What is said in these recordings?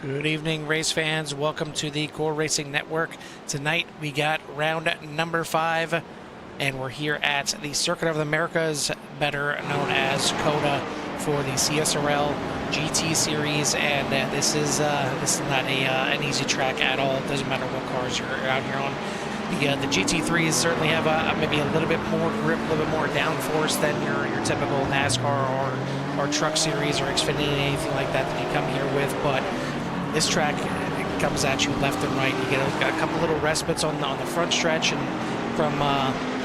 Good evening, race fans. Welcome to the Core Racing Network. Tonight we got round number 5, and we're here at the Circuit of the Americas, better known as COTA, for the CSRL GT series. And this is not an easy track at all. It doesn't matter what cars you're out here on. The GT3s certainly have maybe a little bit more grip, a little bit more downforce than your typical NASCAR or truck series or Xfinity, anything like that you come here with. But this track comes at you left and right. You get a couple little respites on the front stretch, and from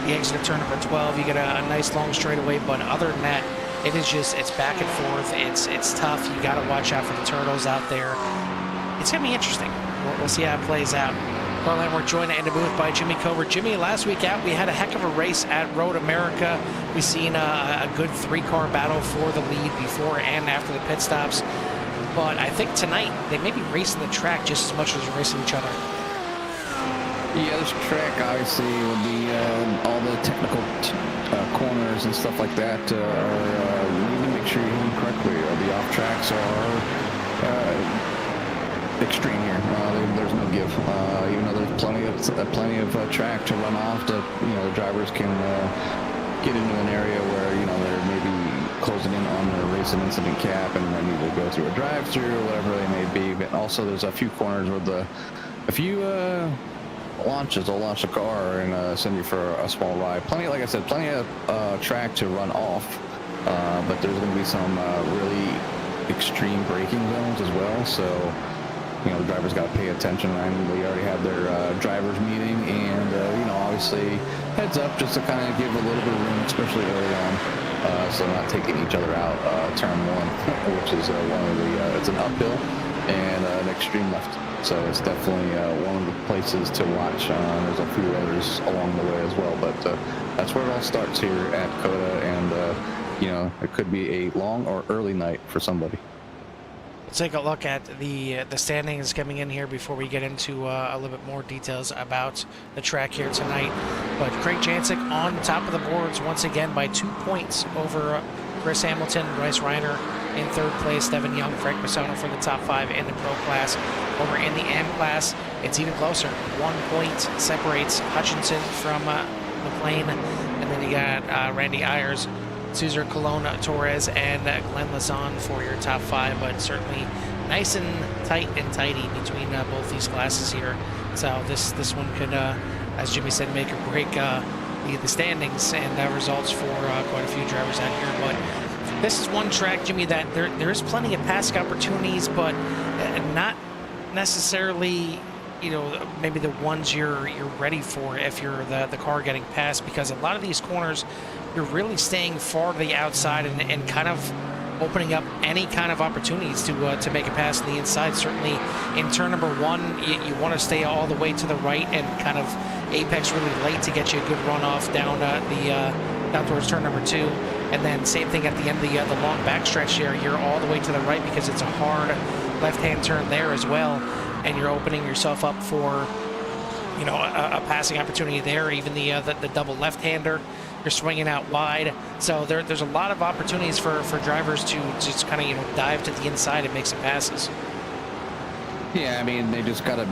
the exit of turn number 12, you get a nice long straightaway. But other than that, it's back and forth. It's tough. You got to watch out for the turtles out there. It's gonna be interesting. We'll see how it plays out. Carl, we're joined in the booth by Jimmy Covert. Jimmy, last week out, we had a heck of a race at Road America. We've seen a good 3-car battle for the lead before and after the pit stops. But I think tonight they may be racing the track just as much as racing each other. Yeah, this track obviously will be all the technical corners and stuff like that. You need to make sure you hit them correctly. The off tracks are extreme here. There's no give. Even though there's plenty of track to run off, the drivers can get into an area where they're maybe closing in on the racing incident cap and then either go through a drive-through or whatever they may be. But also there's a few corners where a few launches will launch a car and send you for a small ride. Like I said, plenty of track to run off, but there's going to be some really extreme braking zones as well. So the drivers got to pay attention. And we already have their drivers meeting, and obviously heads up just to kind of give a little bit of room, especially early on. So not taking each other out. Turn 1, which is it's an uphill and an extreme left. So it's definitely one of the places to watch. There's a few others along the way as well, but that's where it all starts here at COTA, and it could be a long or early night for somebody. Let's take a look at the standings coming in here before we get into a little bit more details about the track here tonight. But Craig Jancic on top of the boards once again by 2 points over Chris Hamilton, Bryce Reiner in 3rd place, Devin Young, Frank Massano for the top 5 in the Pro class. Over in the AM class, it's even closer. 1 point separates Hutchinson from McLean, and then you got Randy Ayers, Cesar Colon Torres, and Glenn Lazon for your top 5, but certainly nice and tight and tidy between both these classes here. So this one could, as Jimmy said, make or break the standings and results for quite a few drivers out here. But this is one track, Jimmy, that there is plenty of passing opportunities, but not necessarily maybe the ones you're ready for if you're the car getting passed, because a lot of these corners you're really staying far to the outside and kind of opening up any kind of opportunities to make a pass on the inside. Certainly in turn number 1, you want to stay all the way to the right and kind of apex really late to get you a good runoff down down towards turn number 2. And then same thing at the end of the long backstretch here. You're all the way to the right because it's a hard left-hand turn there as well, and you're opening yourself up for a passing opportunity there. Even the double left-hander, you're swinging out wide. So there's a lot of opportunities for drivers to just kind of dive to the inside and make some passes. Yeah, I mean, they just got to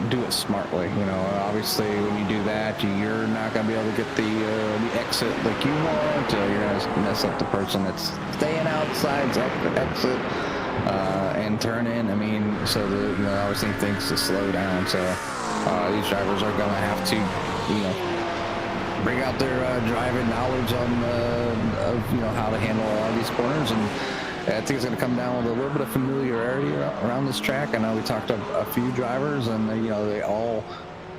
do it smartly. Obviously when you do that, you're not going to be able to get the exit like you want. You're going to mess up the person that's staying outside's exit and turn in. I mean, so obviously things to slow down. So these drivers are going to have to bring out their driving knowledge on how to handle a lot of these corners, and I think it's going to come down with a little bit of familiarity around this track. I know we talked to a few drivers, and they all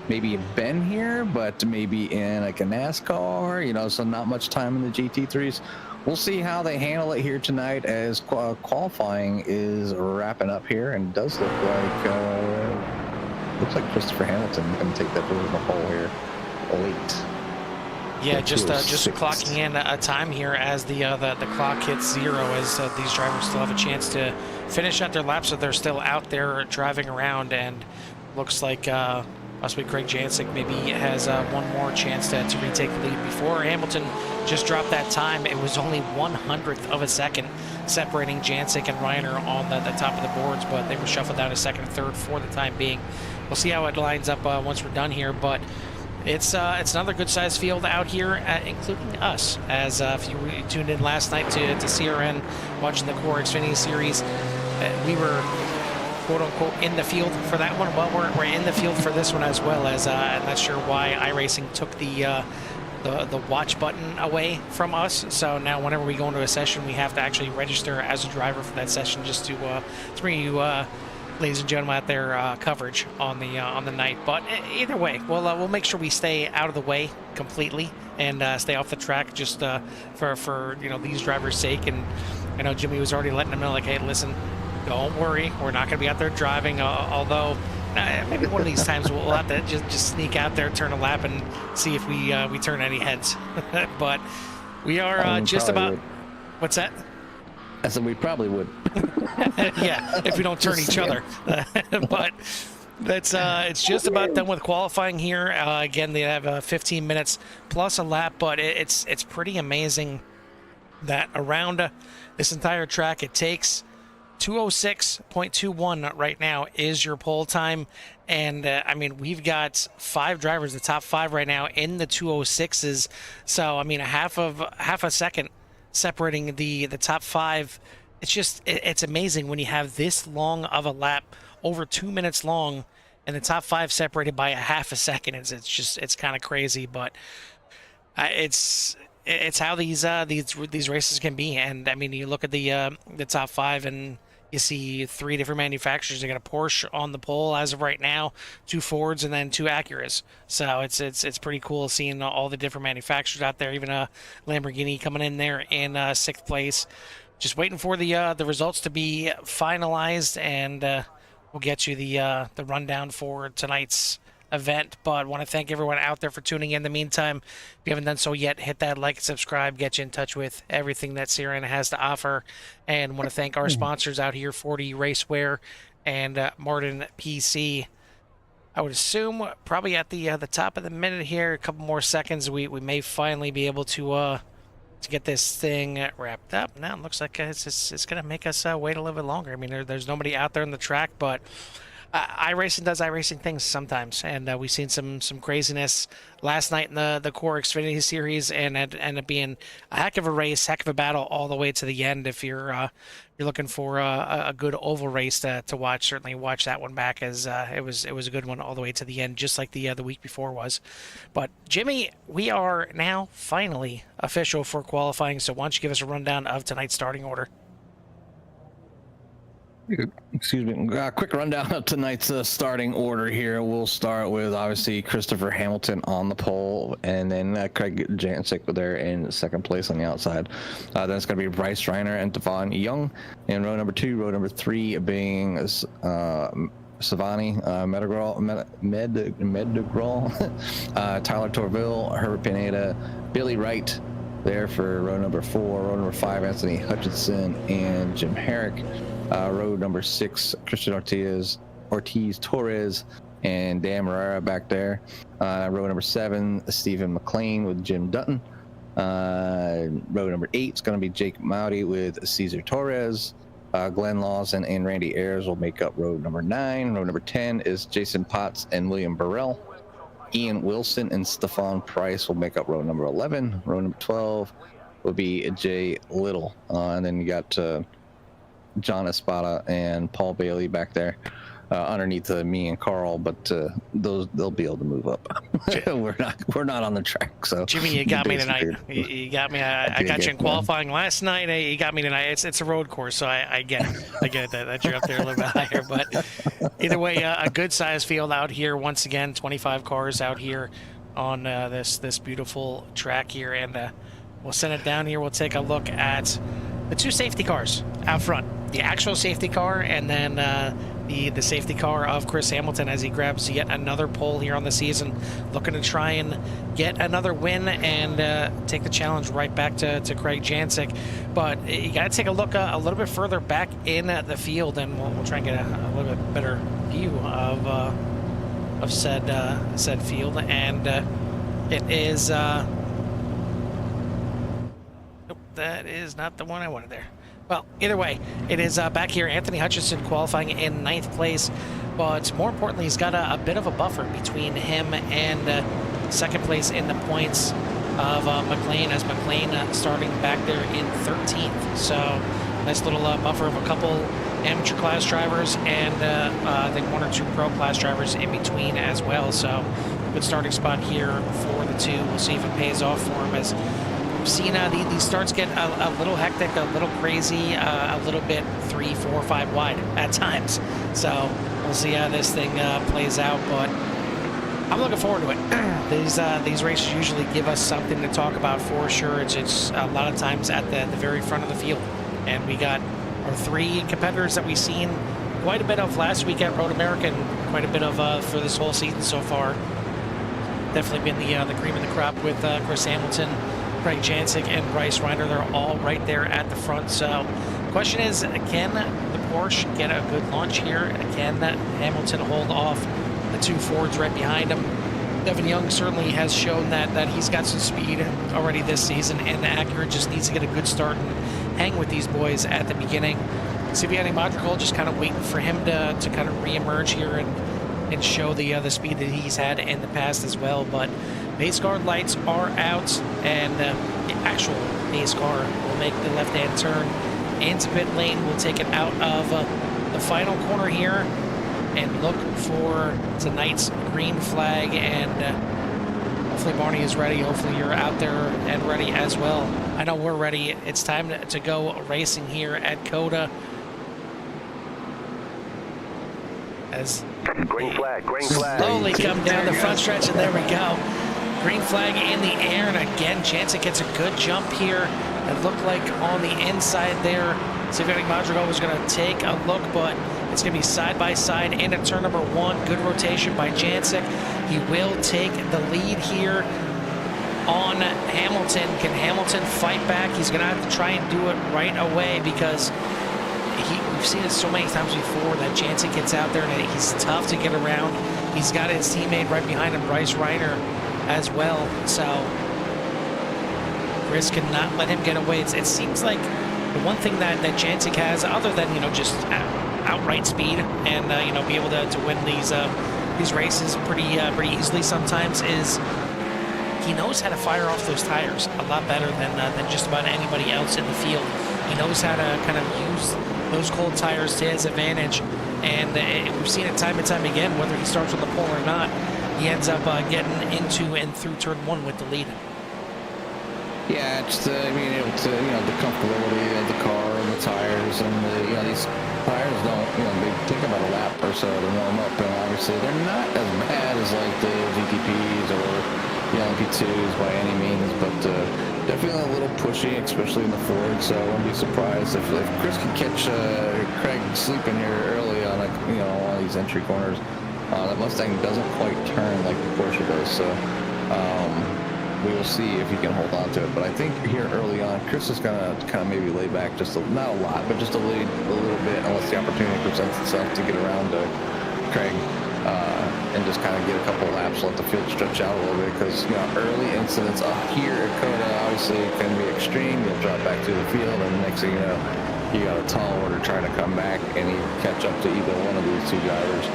maybe have been here, but maybe in like a NASCAR, so not much time in the GT3s. We'll see how they handle it here tonight as qualifying is wrapping up here, and it does look like Christopher Hamilton going to take that deliverable pole here late. Yeah, just clocking in a time here as the clock hits 0, as these drivers still have a chance to finish out their laps, so they're still out there driving around, and looks like possibly Craig Jancic maybe has one more chance to retake the lead. Before Hamilton just dropped that time, it was only 1/100th of a second separating Jancic and Reiner on the top of the boards, but they were shuffled down to second and third for the time being. We'll see how it lines up once we're done here, but it's another good-sized field out here, including us. As if you tuned in last night to CRN watching the Core Xfinity Series, we were quote-unquote in the field for that one. Well, we're in the field for this one as well, as I'm not sure why iRacing took the watch button away from us. So now whenever we go into a session, we have to actually register as a driver for that session, just to bring you, ladies and gentlemen, out there coverage on the night. But either way, we'll make sure we stay out of the way completely and stay off the track, just for these drivers' sake. And I know Jimmy was already letting them know, like, hey, listen, don't worry, we're not going to be out there driving, although maybe one of these times we'll have to just sneak out there, turn a lap, and see if we turn any heads. But we are just about... Would. What's that? I said we probably would. Yeah, if we don't turn each other. But that's it's just about done with qualifying here. Again, they have 15 minutes plus a lap, but it's pretty amazing that around this entire track it takes 206.21 right now is your pole time. And I mean, we've got 5 drivers, the top 5 right now in the 206s. So I mean, half a second separating the top 5. It's amazing when you have this long of a lap, over 2 minutes long, and the top 5 separated by a half a second. It's kind of crazy, but it's how these races can be. And I mean, you look at the top 5 and you see 3 different manufacturers. You got a Porsche on the pole as of right now, 2 Fords, and then 2 Acuras. So it's pretty cool seeing all the different manufacturers out there. Even a Lamborghini coming in there in 6th place. Just waiting for the results to be finalized, and we'll get you the rundown for tonight's event. But want to thank everyone out there for tuning in. In the meantime, if you haven't done so yet, hit that like and subscribe, get you in touch with everything that CRN has to offer. And want to thank our sponsors out here, 40 Racewear and Martin PC. I would assume probably at the top of the minute here, a couple more seconds, we may finally be able to get this thing wrapped up. Now it looks like it's going to make us wait a little bit longer. I mean, there's nobody out there on the track, but iRacing does iRacing things sometimes, and we've seen some craziness last night in the Core Xfinity Series, and it ended up being a heck of a race, heck of a battle all the way to the end. If you're looking for a good oval race to watch, certainly watch that one back, as it was a good one all the way to the end, just like the week before was. But Jimmy, we are now finally official for qualifying, so why don't you give us a rundown of tonight's starting order? Excuse me. Quick rundown of tonight's starting order here. We'll start with, obviously, Christopher Hamilton on the pole, and then Craig Jancic there in 2nd place on the outside. Then it's going to be Bryce Reiner and Devon Young in row number 2. Row number 3 being Savani Medegrol, Tyler Torville, Herbert Pineda, Billy Wright there for row number 4. Row number 5, Anthony Hutchinson and Jim Herrick. Row number 6, Christian Ortiz Torres and Dan Morera back there. Row number 7, Stephen McLean with Jim Dutton. Row number 8 is going to be Jake Mowdy with Cesar Torres. Glenn Lawson and Randy Ayers will make up row number 9. Row number 10 is Jason Potts and William Burrell. Ian Wilson and Stefan Price will make up row number 11. Row number 12 will be Jay Little. And then you got John Espada and Paul Bailey back there underneath me and Carl, but they'll be able to move up. we're not on the track. So Jimmy, you got me tonight. You got me. I got you in qualifying last night. You got me tonight. It's a road course, so I get that you're up there a little bit higher. But either way, a good sized field out here. Once again, 25 cars out here on this beautiful track here, and we'll send it down here. We'll take a look at the 2 safety cars out front. The actual safety car, and then the safety car of Chris Hamilton as he grabs yet another pole here on the season, looking to try and get another win and take the challenge right back to Craig Jancic. But you got to take a look a little bit further back in the field, and we'll try and get a little bit better view of said field. And it is nope, that is not the one I wanted there. Well, either way, it is back here. Anthony Hutchinson qualifying in 9th place, but more importantly, he's got a bit of a buffer between him and 2nd place in the points of McLaren, as McLaren starting back there in 13th. So nice little buffer of a couple amateur class drivers and I think 1 or 2 pro class drivers in between as well. So good starting spot here for the 2. We'll see if it pays off for him, as we've seen these starts get a little hectic, a little crazy, a little bit 3, 4, 5 wide at times. So we'll see how this thing plays out, but I'm looking forward to it. These races usually give us something to talk about for sure. It's a lot of times at the very front of the field, and we got our 3 competitors that we've seen quite a bit of last week at Road America, and quite a bit of for this whole season so far. Definitely been the cream of the crop with Chris Hamilton, Craig Jancic, and Bryce Reiner. They're all right there at the front. So the question is, can the Porsche get a good launch here? Can Hamilton hold off the 2 Fords right behind him? Devin Young certainly has shown that he's got some speed already this season, and Acura just needs to get a good start and hang with these boys at the beginning. Siviani Madrigal just kind of waiting for him to kind of re-emerge here and show the speed that he's had in the past as well. But base guard lights are out, and the actual base car will make the left-hand turn into pit lane. We'll take it out of the final corner here and look for tonight's green flag, and hopefully Barney is ready. Hopefully you're out there and ready as well. I know we're ready. It's time to go racing here at COTA. As green flag. Slowly come down the front stretch, and there we go. Green flag in the air, and again, Jancic gets a good jump here. It looked like on the inside there, Siviani Madrigal was going to take a look, but it's going to be side by side into turn number 1. Good rotation by Jancic. He will take the lead here on Hamilton. Can Hamilton fight back? He's going to have to try and do it right away, because we've seen it so many times before that Jancic gets out there and he's tough to get around. He's got his teammate right behind him, Bryce Reiner, as well. So Chris cannot let him get away. It seems like the one thing that Jancic has, other than just outright speed and be able to win these races pretty easily sometimes, is he knows how to fire off those tires a lot better than just about anybody else in the field. He knows how to kind of use those cold tires to his advantage, and we've seen it time and time again. Whether he starts on the pole or not, he ends up getting into and through turn 1 with the lead. Yeah, it's the comfortability of the car and the tires, and these tires don't, they take about a lap or so to warm up, and obviously they're not as bad as like the GTPs or the LMP2s by any means, but definitely a little pushy, especially in the Ford. So I wouldn't be surprised if Chris can catch Craig sleeping here early on, one of these entry corners. That Mustang doesn't quite turn like the Porsche does, so we will see if he can hold on to it. But I think here early on, Chris is gonna kind of maybe lay back just not a lot, but just a little bit, unless the opportunity presents itself to get around Craig and just kind of get a couple laps, let the field stretch out a little bit, because early incidents here at COTA obviously can be extreme. You'll drop back to the field, and the next thing you know, you got a tall order trying to come back, and you catch up to either one of these 2 drivers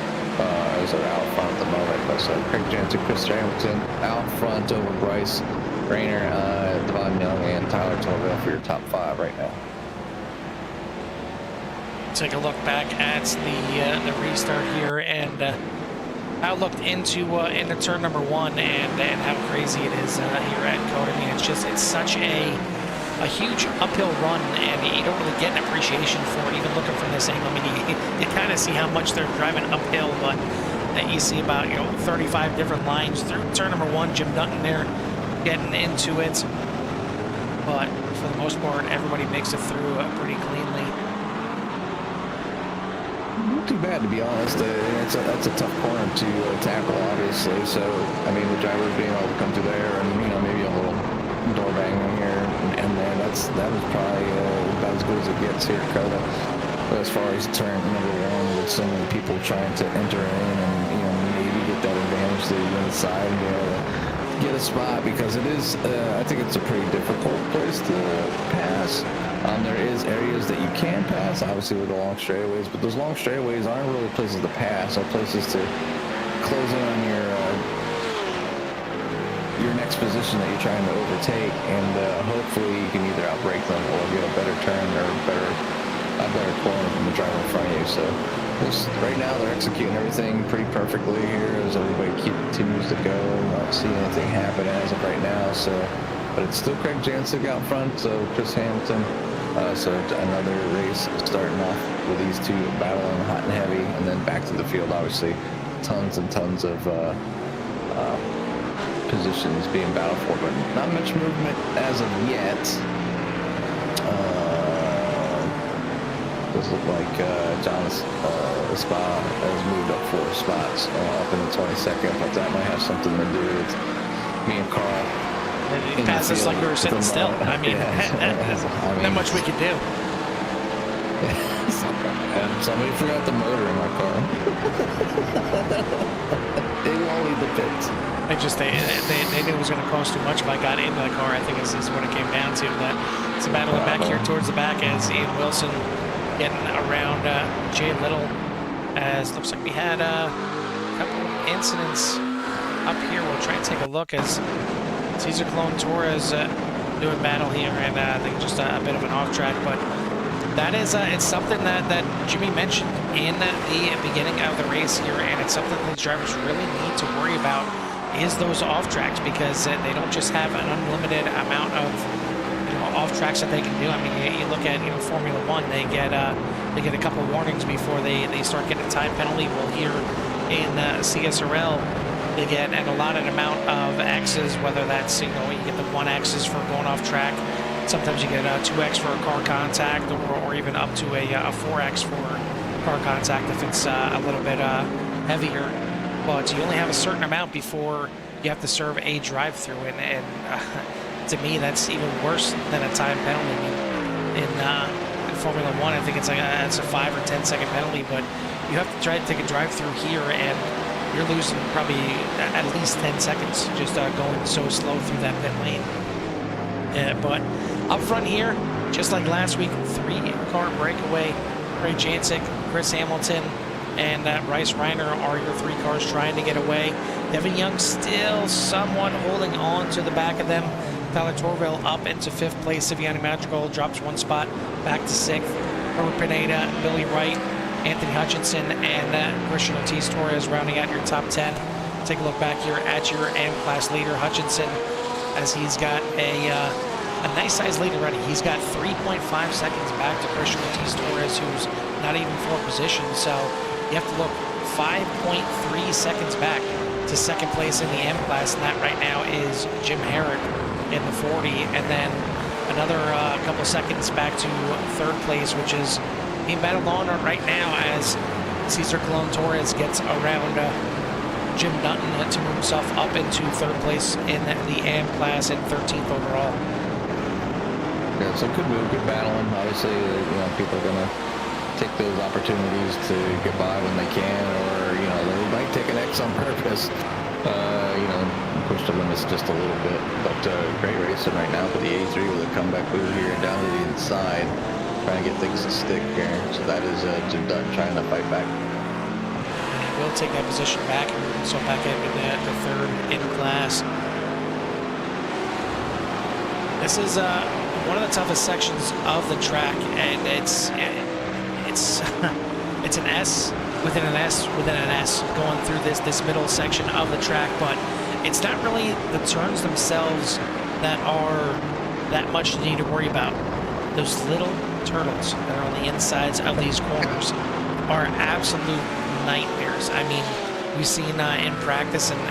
as they're out front at the moment. But so Craig Jancic, Chris Hamilton out front over Bryce Reiner, Devon Young, and Tyler Torville for your top 5 right now. Take a look back at the restart here, and I looked into turn number 1 and how crazy it is here at COTA. I mean, it's such a huge uphill run, and you don't really get an appreciation for it even looking from this angle. I mean, you kind of see how much they're driving uphill, but you see about 35 different lines through turn number 1. Jim Dutton there getting into it, but for the most part, everybody makes it through pretty cleanly. Not too bad, to be honest. That's a tough corner to tackle, obviously. So, I mean, the drivers being able to come through there, and maybe a little door banging here and there. That was probably about as good as it gets here at COTA. But as far as turn number 1, with so many people trying to enter in and maybe get that advantage to the inside, get a spot because it is, I think it's a pretty difficult place to pass. There is areas that you can pass, obviously with the long straightaways, but those long straightaways aren't really places to pass, they're places to close in on your next position that you're trying to overtake, and hopefully you can either outbrake them or get a better turn or a better corner from the driver in front of you. So right now they're executing everything pretty perfectly here as everybody continues to go. Not seeing anything happen as of right now. So, but it's still Craig Jancic out front, so Chris Hamilton. So another race starting off with these two battling hot and heavy, and then back to the field. Obviously, tons and tons of positions being battled for, but not much movement as of yet. Does look like John Spa has moved up 4 spots up in the 22nd, but that might have something to do with me and Carl. He passed us like we were sitting still. I mean, not much we could do. And somebody forgot the motor in my car. They won't leave the pits. They knew it was going to cost too much if I got into the car. I think is what it came down to. That it's a battle back here towards the back as Ian Wilson getting around Jay Little. As looks like we had a couple incidents up here. We'll try and take a look as Cesar Clone Torres doing battle here, and I think just a bit of an off track, but that is it's something that Jimmy mentioned in the beginning of the race here, and it's something that the drivers really need to worry about is those off tracks, because they don't just have an unlimited amount of off tracks that they can do. I mean, you look at Formula One, they get a couple warnings before they start getting a time penalty. Well, here in CSRL, they get an allotted amount of X's, whether that's you get the 1 X's for going off track. Sometimes you get a 2X for a car contact, or even up to a 4X for car contact if it's a little bit heavier. But you only have a certain amount before you have to serve a drive-through, and to me that's even worse than a time penalty. In Formula One, I think it's a 5 or 10 second penalty, but you have to try to take a drive-through here, and you're losing probably at least 10 seconds just going so slow through that pit lane. But up front here, just like last week, 3-car breakaway. Craig Jancic, Chris Hamilton, and Bryce Reiner are your 3 cars trying to get away. Devin Young still somewhat holding on to the back of them. Tyler Torville up into 5th place. Siviani Madrigal drops 1 spot back to 6th. Herbert Pineda, Billy Wright, Anthony Hutchinson, and Christian Ortiz Torres rounding out your top 10. Take a look back here at your M-Class leader, Hutchinson, as he's got a nice size lead already. He's got 3.5 seconds back to Christian Ortiz Torres, who's not even 4th position. So you have to look 5.3 seconds back to 2nd place in the M-Class, and that right now is Jim Herrick in the 40, and then another couple seconds back to 3rd place, which is being battled on right now as Cesar Colon Torres gets around Jim Dutton to move himself up into 3rd place in the AM class and 13th overall. Yeah, so good move, good battling. Obviously, people are going to take those opportunities to get by when they can, or they might take an X on purpose. Push the limits just a little bit, but great racing right now for the A3 with a comeback move here down to the inside, trying to get things to stick here. So that is Jim Dutton trying to fight back. And he will take that position back and move himself back into the 3rd in class. This is one of the toughest sections of the track, and it's an S within an S within an S going through this middle section of the track, but it's not really the turns themselves that are that much you need to worry about. Those little turtles that are on the insides of these corners are absolute nightmares. I mean, we've seen in practice, and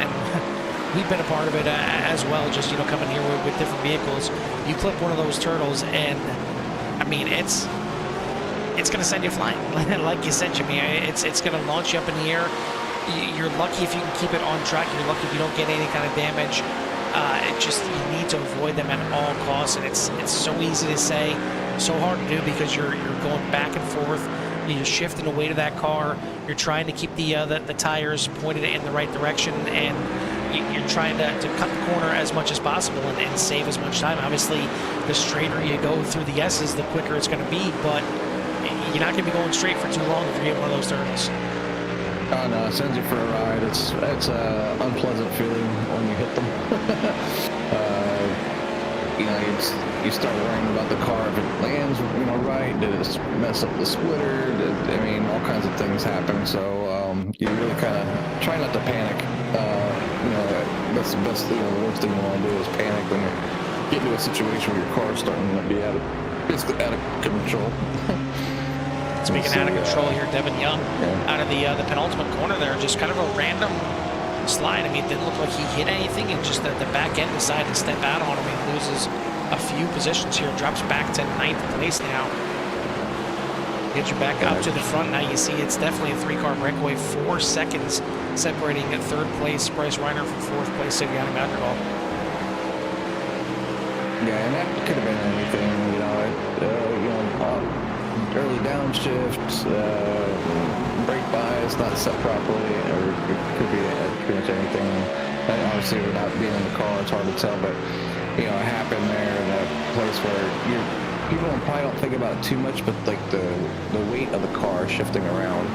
we've been a part of it as well, just coming here with different vehicles. You clip one of those turtles, and I mean, it's going to send you flying. Like you said, Jimmy, it's going to launch you up in the air. You're lucky if you can keep it on track. You're lucky if you don't get any kind of damage. You need to avoid them at all costs, and it's so easy to say, so hard to do, because you're going back and forth. You're shifting the weight of that car. You're trying to keep the tires pointed in the right direction, and you're trying to cut the corner as much as possible and save as much time. Obviously, the straighter you go through the S's, the quicker it's going to be, but you're not going to be going straight for too long if you're getting one of those turns. Oh no, it sends you for a ride. It's an unpleasant feeling when you hit them. You know, you start worrying about the car if it lands, you know, right. Did it mess up the splitter? I mean, all kinds of things happen. So you really kind of try not to panic. You know, that's the best thing. The worst thing you want to do is panic when you get into a situation where your car is starting to be basically out of control. Speaking out of control here, Devin Young out of the penultimate corner there, just kind of a random slide. I mean, it didn't look like he hit anything, and just the back end decided to step out on him. He loses a few positions here, drops back to 9th place now. Get you back up to the front. Now you see it's definitely a 3-car breakaway, 4 seconds separating at 3rd place Bryce Reiner from 4th place Siviano Madrigal. Yeah, and that could have been anything, you know. Early downshift, brake bias not set properly, or it could be pretty much anything. And obviously, without being in the car, it's hard to tell, but you know, it happened there in a place where people probably don't think about it too much, but like the weight of the car shifting around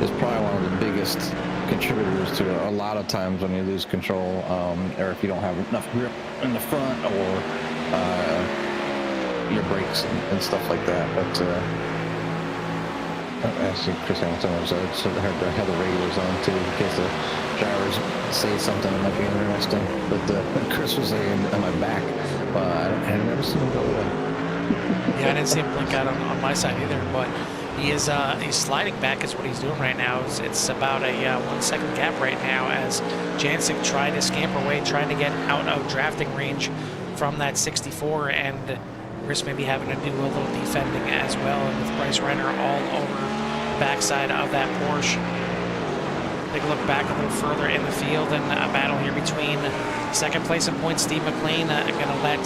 is probably one of the biggest contributors to a lot of times when you lose control, or if you don't have enough grip in the front, or your brakes and stuff like that. But I see Chris Hamilton was had the radios on too in case the drivers say something that might be interesting. But Chris was saying on my back, I had never seen him go away. Yeah, I didn't see him blink out on my side either, but he is he's sliding back is what he's doing right now. It's about a 1 second gap right now as Jancic tried to scamper away, trying to get out of drafting range from that 64, and Chris may be having to do a little defending as well, and with Bryce Reiner all over the backside of that Porsche. Take a look back a little further in the field, and a battle here between 2nd place in points Steve McLean going to let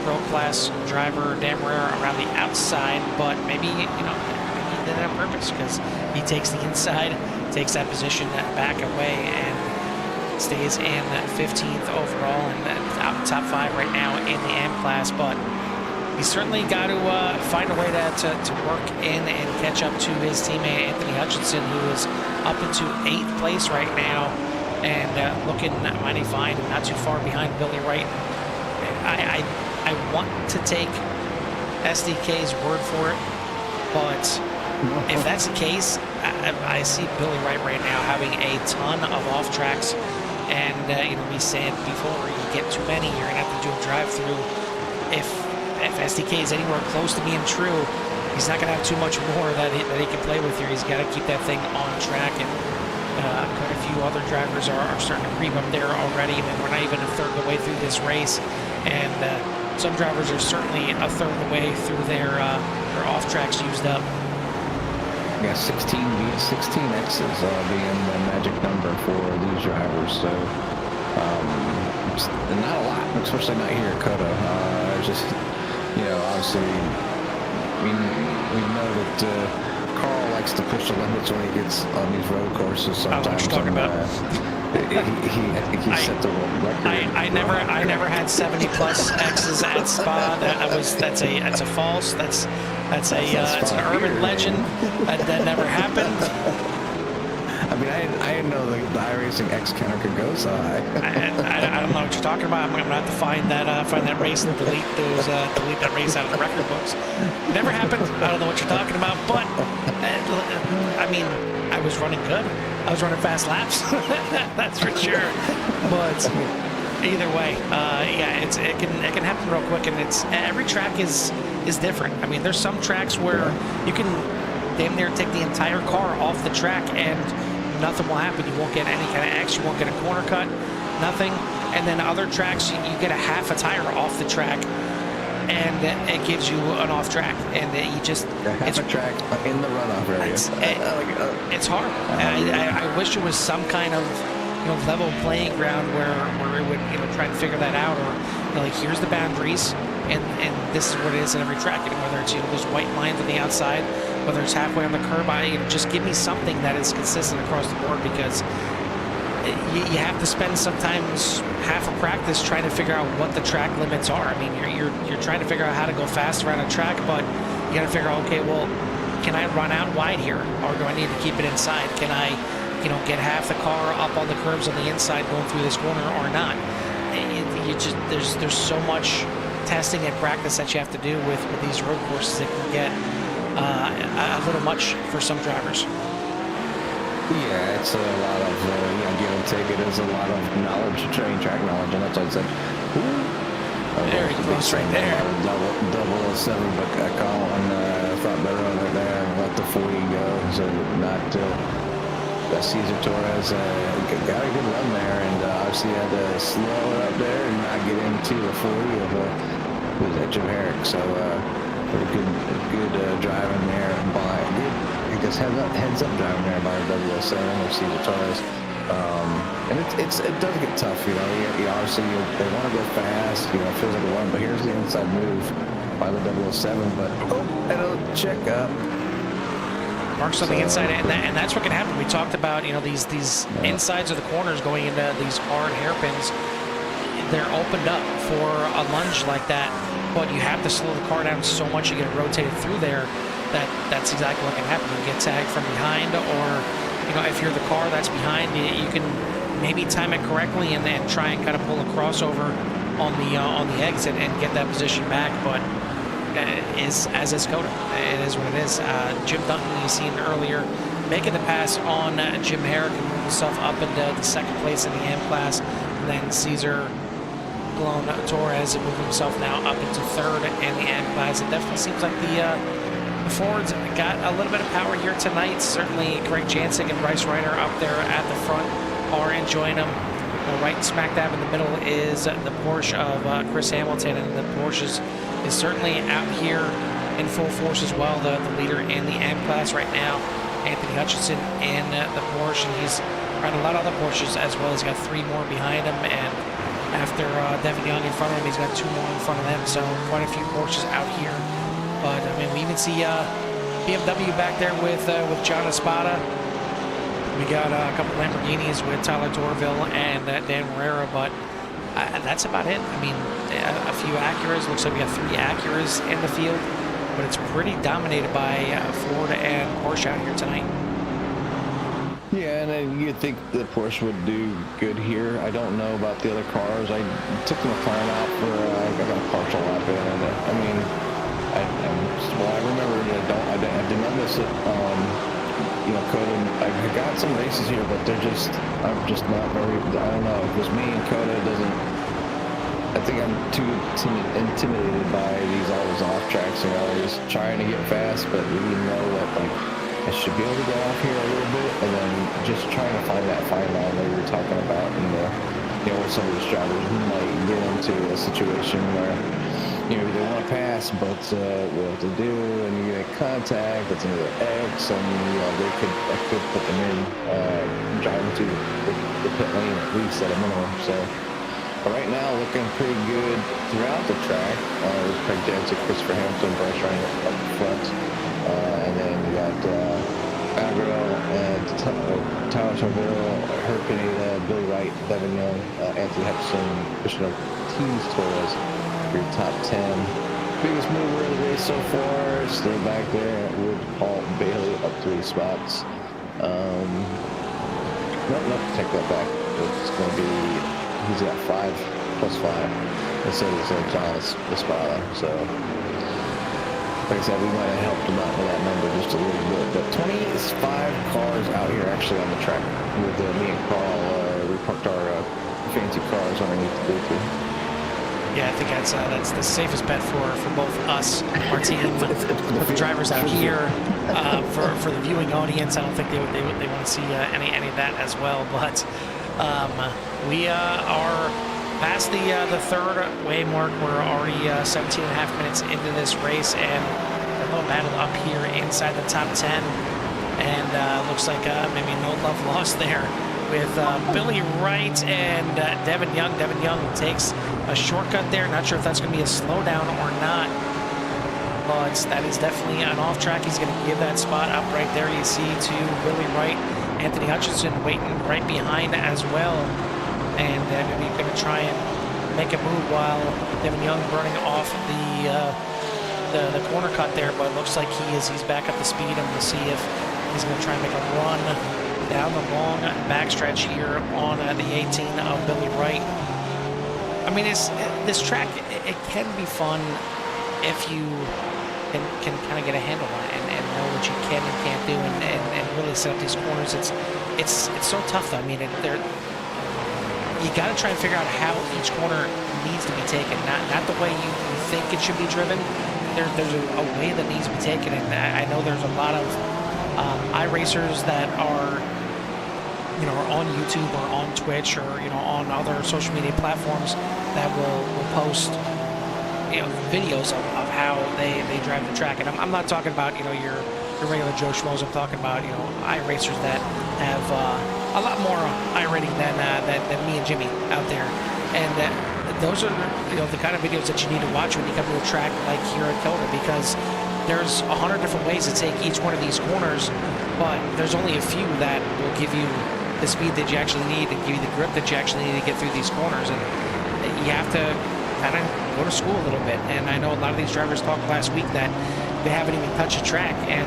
Pro Class driver Dan Herrera around the outside, but maybe, you know, maybe he did it on purpose because he takes the inside, takes that position back away, and stays in 15th overall and top 5 right now in the AM class, but he's certainly got to find a way to work in and catch up to his teammate Anthony Hutchinson, who is up into 8th place right now and looking mighty fine and not too far behind Billy Wright. I want to take SDK's word for it, but if that's the case, I see Billy Wright right now having a ton of off tracks, and you know, we said before, you get too many, you're gonna have to do a drive-through. If SDK is anywhere close to being true, he's not gonna have too much more that he can play with here. He's got to keep that thing on track, and quite a few other drivers are starting to creep up there already. I mean, we're not even a third of the way through this race, and some drivers are certainly a third of the way through their off tracks used up. Yeah, 16 X's being the magic number for these drivers. So not a lot, especially not here at COTA. Just, you know, obviously we know that Carl likes to push the limits when he gets on these road courses sometimes. I know what you're talking about. He set the world record. I never had 70 plus X's at Spa. That's a false. That's an urban legend. That never happened. I mean, I didn't know the iRacing X counter could go so high. I don't know what you're talking about. I'm gonna have to find that race and delete that race out of the record books. Never happened. I don't know what you're talking about, but I mean, I was running good. I was running fast laps. That's for sure. But either way, yeah, it can happen real quick, and every track is different. I mean, there's some tracks where you can damn near take the entire car off the track and nothing will happen. You won't get any kind of X, you won't get a corner cut, nothing. And then other tracks, you get a half a tire off the track and it gives you an off track, and you just half a track in the runoff area. It's hard. I wish there was some kind of level playing ground where it would try to figure that out, or like, here's the boundaries and this is what it is in every track, whether it's those white lines on the outside, whether it's halfway on the curb. Just give me something that is consistent across the board, because you have to spend sometimes half a practice trying to figure out what the track limits are. I mean, you're trying to figure out how to go fast around a track, but you got to figure out, okay, well, can I run out wide here, or do I need to keep it inside? Can I, get half the car up on the curves on the inside going through this corner or not? There's so much testing and practice that you have to do with these road courses that can get a little much for some drivers. Yeah, it's a lot of give and take. It is a lot of knowledge, track knowledge, and that's what I said. There he goes, right there. Double 07, but Colin thought better of it there and let the 40 go. So not Cesar Torres got a good run there, and obviously had to slow it up there and not get into the 40 of Jim Herrick. So pretty good driving there by good. I guess heads up driving there by 007 of Cesar Torres. And it does get tough, you obviously they want to go fast, it feels like a run, but here's the inside move by the 007, but and a check up. Marks on the inside, and that's what can happen. We talked about, these insides of the corners going into these hard hairpins. They're opened up for a lunge like that, but you have to slow the car down so much you get rotated through there that's exactly what can happen. You get tagged from behind, or if you're the car that's behind, you can maybe time it correctly and then try and kind of pull a crossover on the exit and get that position back, but as is COTA. It is what it is. Jim Dutton, you seen earlier, making the pass on Jim Herrick and moving himself up into the second place in the AM class. And then Cesar Torres moving himself now up into third in the AM class. It definitely seems like the Fords got a little bit of power here tonight. Certainly Craig Jancic and Bryce Reiner up there at the front are enjoying them. Right smack dab in the middle is the Porsche of Chris Hamilton, and the Porsche is certainly out here in full force as well. The leader in the AM class right now, Anthony Hutchinson in the Porsche, and he's riding a lot of other Porsches as well. He's got 3 more behind him, and after Devin Young in front of him, he's got 2 more in front of them. So quite a few Porsches out here. But I mean, we even see BMW back there with John Espada. We got a couple Lamborghinis with Tyler Torville and Dan Herrera, but that's about it. I mean, a few Acuras. Looks like we got 3 Acuras in the field, but it's pretty dominated by Ford and Porsche out here tonight. Yeah, and you'd think the Porsche would do good here. I don't know about the other cars. I took the McLaren out for I got a partial lap in, and I mean, I remember I did not miss it. COTA, I got some races here, but I'm just not very, I don't know, because me and COTA doesn't, I think I'm too intimidated by all these off tracks, just trying to get fast, but we know that, I should be able to go off here a little bit, and then just trying to find that fine line that we were talking about, with some of these drivers who might get into a situation where, they want to pass, but what to do, and you get contact, that's another X, and I could put them in, driving to the pit lane at least at a minimum. So right now, looking pretty good throughout the track. There's Craig Jancic, Christopher Hamilton, Bryce Reiner up front, and then we got Agro, Tyler Torville, Herc Pineda, Billy Wright, Devin Young, Anthony Hutchinson, Christian Torres. Your top 10. Biggest mover of the race so far, still back there with Paul Bailey up 3 spots. Nope, take that back. It's going to be, he's got 5 plus 5 instead of John Espada. So, like I said, we might have helped him out with that number just a little bit. But 25 cars out here actually on the track with me and Carl. We parked our fancy cars underneath the booth. Yeah, I think that's the safest bet for both us, our team, with the drivers out here. For the viewing audience, I don't think they want to see any of that as well. But we are past the third way mark. We're already 17 and a half minutes into this race, and a little battle up here inside the top 10. And looks like maybe no love lost there with Billy Wright and Devin Young. Devin Young takes a shortcut there. Not sure if that's going to be a slowdown or not, but that is definitely an off track. He's going to give that spot up right there, you see, to Billy Wright Anthony Hutchinson waiting right behind as well. And maybe going to try and make a move while Devin Young burning off the corner cut there, but it looks like he's back up to speed, and we'll see if he's going to try and make a run down the long backstretch here on the 18 of Billy Wright. I mean, this track, it can be fun if you can kind of get a handle on it and know what you can and can't do, and really set up these corners. It's so tough though. I mean, you got to try and figure out how each corner needs to be taken, not the way you think it should be driven. There's a way that needs to be taken, and I know there's a lot of iRacers that are on YouTube or on Twitch or on other social media platforms that will post videos of how they drive the track. And I'm not talking about your regular Joe Schmoes. I'm talking about iRacers that have a lot more iRating than me and Jimmy out there. And those are the kind of videos that you need to watch when you come to a track like here at COTA, because there's 100 different ways to take each one of these corners, but there's only a few that will give you the speed that you actually need and give you the grip that you actually need to get through these corners. And you have to kind of go to school a little bit. And I know a lot of these drivers talked last week that they haven't even touched a track, and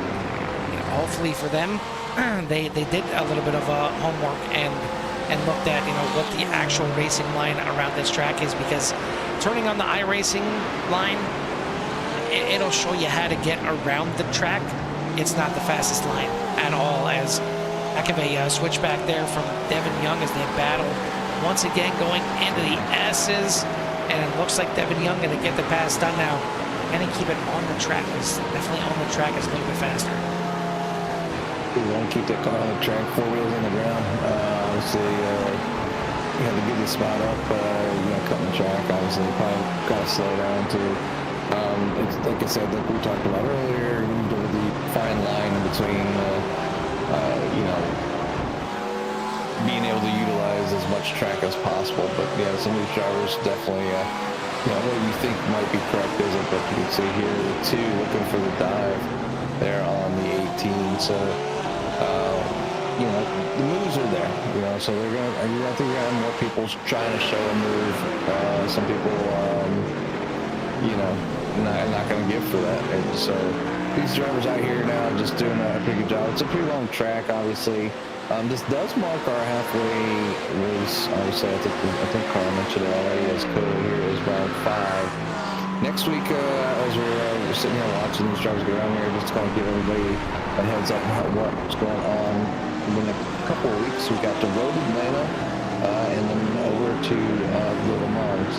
hopefully for them, they did a little bit of homework and looked at what the actual racing line around this track is, because turning on the iRacing line, it'll show you how to get around the track. It's not the fastest line at all, as heck of a switchback there from Devin Young as they battle once again going into the S's, and it looks like Devin Young going to get the pass done now. Can he keep it on the track? It's definitely on the track, is a little bit faster. We want to keep that car on the track, 4 wheels on the ground. Obviously, you have to get the spot up, cutting the track. Obviously, probably got to slow down too. It's like I said, like we talked about earlier, the fine line between, being able to utilize as much track as possible. But yeah, some of these drivers definitely, what you think might be correct isn't, but you can see here the 2 looking for the dive there on the 18. So, the moves are there, so they're going to, I think you're going to have more people trying to show a move. Some people, not going to give for that. And so these drivers out here now just doing a pretty good job. It's a pretty long track, obviously. This does mark our halfway race. Obviously, I think Carl mentioned it already, as COTA here is round 5. Next week, as we're sitting here watching these drivers get around here, just kind of give everybody a heads up on what's going on. In a couple of weeks, we got the road Atlanta, and then over to Little Mars.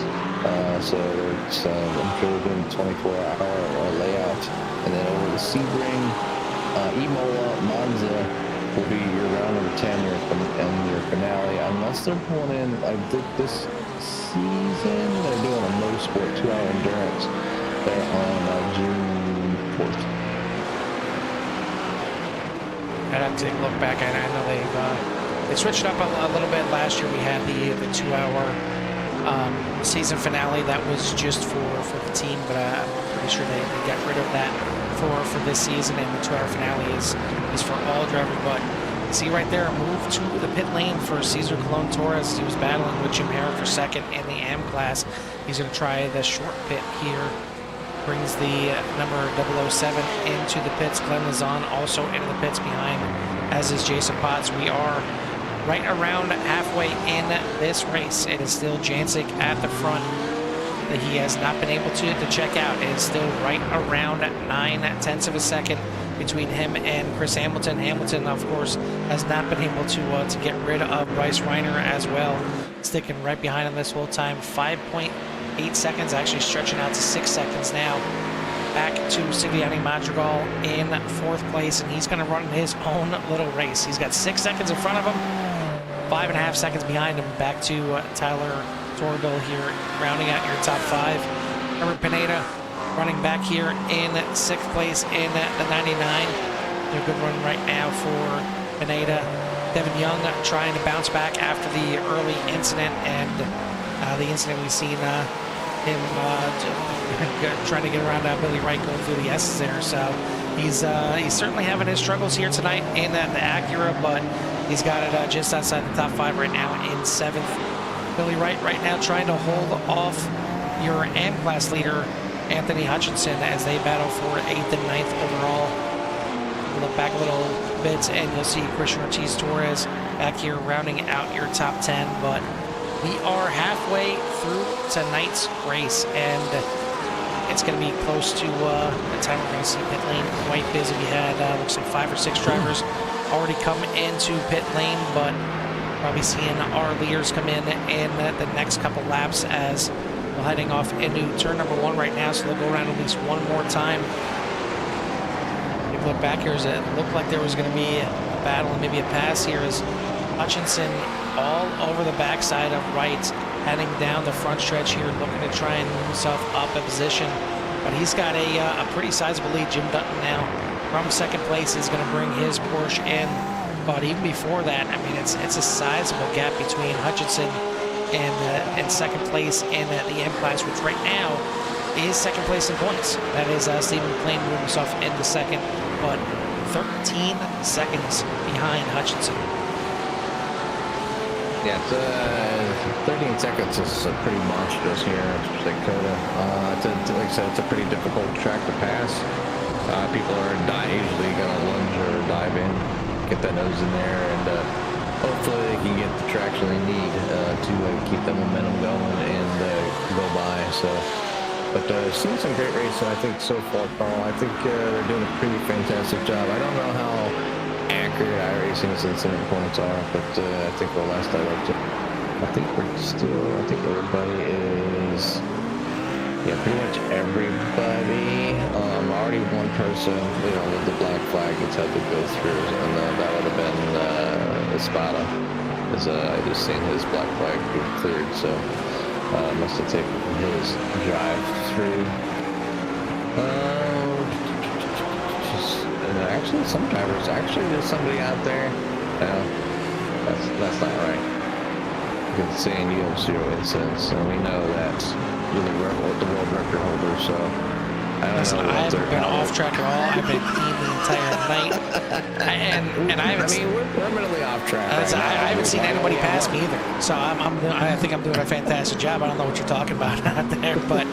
So it's I'm sure we're doing a 24-hour layout, and then over to Sebring, Imola, Monza will be your round number 10 and your finale, unless they're pulling in, I think this season they're doing a motorsport 2-hour endurance there on June 4th. I'd have to take a look back. I know they switched up a little bit. Last year we had the 2-hour season finale that was just for the team, but I'm pretty sure they got rid of that for this season, and the 2-hour finale is for all drivers. But see right there, a move to the pit lane for Cesar Colon Torres. He was battling with Jim Herrick for second in the AM class. He's going to try the short pit here. Brings the number 007 into the pits. Glenn Lazon also into the pits behind, as is Jason Potts. We are right around halfway in this race. It is still Jancic at the front. That he has not been able to check out. It is still right around 9/10 of a second between him and Chris Hamilton. Hamilton, of course, has not been able to get rid of Bryce Reiner as well. Sticking right behind him this whole time. 5.8 seconds, actually stretching out to 6 seconds now. Back to Sigliani Madrigal in 4th place, and he's going to run his own little race. He's got 6 seconds in front of him, 5.5 seconds behind him. Back to Tyler Torville here, rounding out your top 5. Herbert Pineda running back here in 6th place in the 99. A good run right now for Pineda. Devin Young trying to bounce back after the early incident, and the incident we've seen him trying to get around Billy Wright going through the S's there. So he's certainly having his struggles here tonight in the Acura, but He's got it just outside the top 5 right now in 7th. Billy Wright right now trying to hold off your AM class leader, Anthony Hutchinson, as they battle for 8th and 9th overall. Look back a little bit and you'll see Christian Ortiz-Torres back here rounding out your top 10. But we are halfway through tonight's race, and it's going to be close to the time we're going to see pit lane quite busy. We had looks like 5 or 6 drivers already come into pit lane, but probably seeing our leaders come in the next couple laps as we're heading off into turn number 1 right now, so they'll go around at least one more time. If you look back here, it looked like there was going to be a battle and maybe a pass here as Hutchinson all over the backside of Wright, heading down the front stretch here, looking to try and move himself up a position. But he's got a pretty sizable lead. Jim Dutton now from 2nd place is going to bring his Porsche in. But even before that, I mean, it's a sizable gap between Hutchinson and 2nd place in the M class, which right now is 2nd place in points. That is Stephen McLean moving himself into 2nd, but 13 seconds behind Hutchinson. Yeah, it's, 13 seconds is pretty monstrous here at COTA. Like I said, it's a pretty difficult track to pass. People are usually going to lunge or dive in, get that nose in there, and hopefully they can get the traction they need to keep that momentum going and go by. So, but seen some great racing, I think, so far, Carl. I think they're doing a pretty fantastic job. I don't know how accurate iRacing's incident points are, but I think the last I looked, I think everybody is, yeah, pretty much everybody. Already one person, with the black flag that's had to go through, and that would have been Espada, as I just seen his black flag be cleared, so must have taken his drive through. Actually, some drivers, there's somebody out there. No, that's not right. Because saying you have 0 incidents, and we know that you're the world record holder, so I don't know. I haven't been off track at all. I've been clean the entire night. and I haven't. I mean, we're permanently off track. I haven't seen anybody pass me either. So I think I'm doing a fantastic job. I don't know what you're talking about out there, but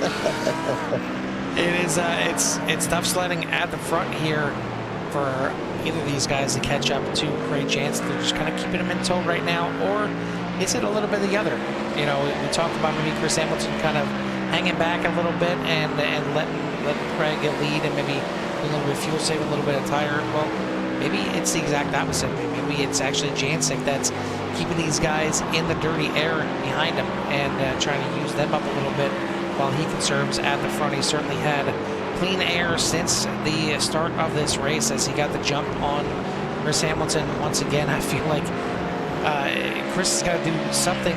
it's tough sledding at the front here for either of these guys to catch up to Craig Jansen. They're just kind of keeping him in tow right now, or is it a little bit of the other? We talked about maybe Chris Hamilton kind of hanging back a little bit and letting Craig lead and maybe a little bit of fuel, save a little bit of tire. Well, maybe it's the exact opposite. Maybe it's actually Jansen that's keeping these guys in the dirty air behind him and trying to use them up a little bit while he conserves at the front. He certainly had clean air since the start of this race as he got the jump on Chris Hamilton. Once again, I feel like Chris has got to do something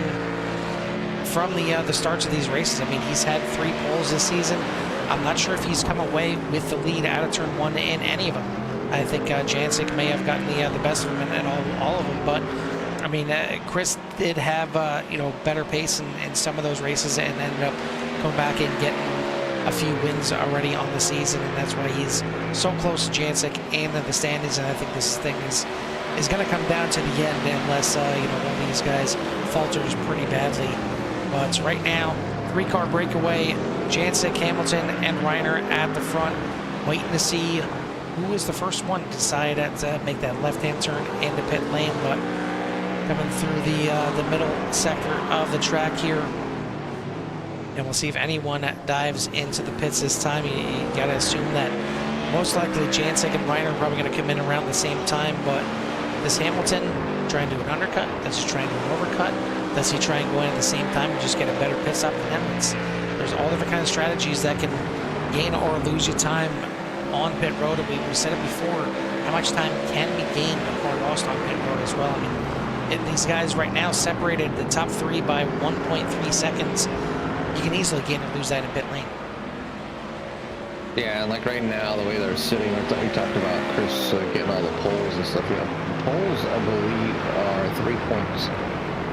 from the starts of these races. I mean, he's had 3 poles this season. I'm not sure if he's come away with the lead out of turn 1 in any of them. I think Jansen may have gotten the best of him in all of them, but I mean, Chris did have better pace in some of those races and ended up coming back and getting a few wins already on the season, and that's why he's so close to Jansen and the standings. And I think this thing is going to come down to the end unless one of these guys falters pretty badly. But right now, 3-car breakaway, Jansen, Hamilton, and Reiner at the front, waiting to see who is the first one to decide to make that left-hand turn into pit lane. But coming through the middle sector of the track here, and we'll see if anyone dives into the pits this time. You got to assume that most likely Jansen and Reiner are probably going to come in around the same time. But does Hamilton try and do an undercut? Does he try and do an overcut? Does he try and go in at the same time and just get a better pit stop than him? There's all different kinds of strategies that can gain or lose you time on pit road. And we said it before, how much time can be gained or lost on pit road as well. I mean, these guys right now separated the top 3 by 1.3 seconds. You can easily gain or lose that in pit lane. Yeah, and like right now, the way they're sitting, we talked about Chris getting all the poles and stuff. Poles, I believe, are 3 points.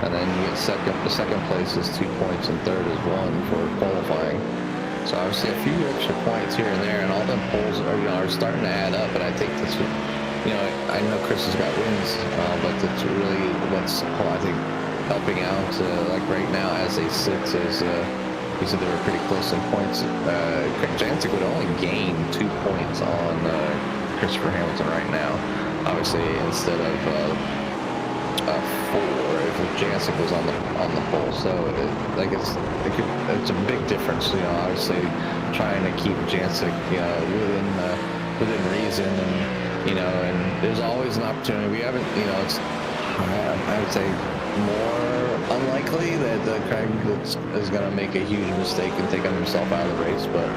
And then you get the second place is 2 points, and third is 1 for qualifying. So obviously a few extra points here and there, and all them poles are starting to add up. And I think you know, I know Chris has got wins, but it's really what's, I think, helping out, like right now as they sit is, he said they were pretty close in points. Craig Jancic would only gain 2 points on Christopher Hamilton right now. Obviously, instead of 4, if Jancic was on the pole. So, it's a big difference. You know, obviously trying to keep Jancic, you know, within reason, and you know, and there's always an opportunity. We haven't, you know, it's I would say more unlikely that Craig is going to make a huge mistake and take himself out of the race, but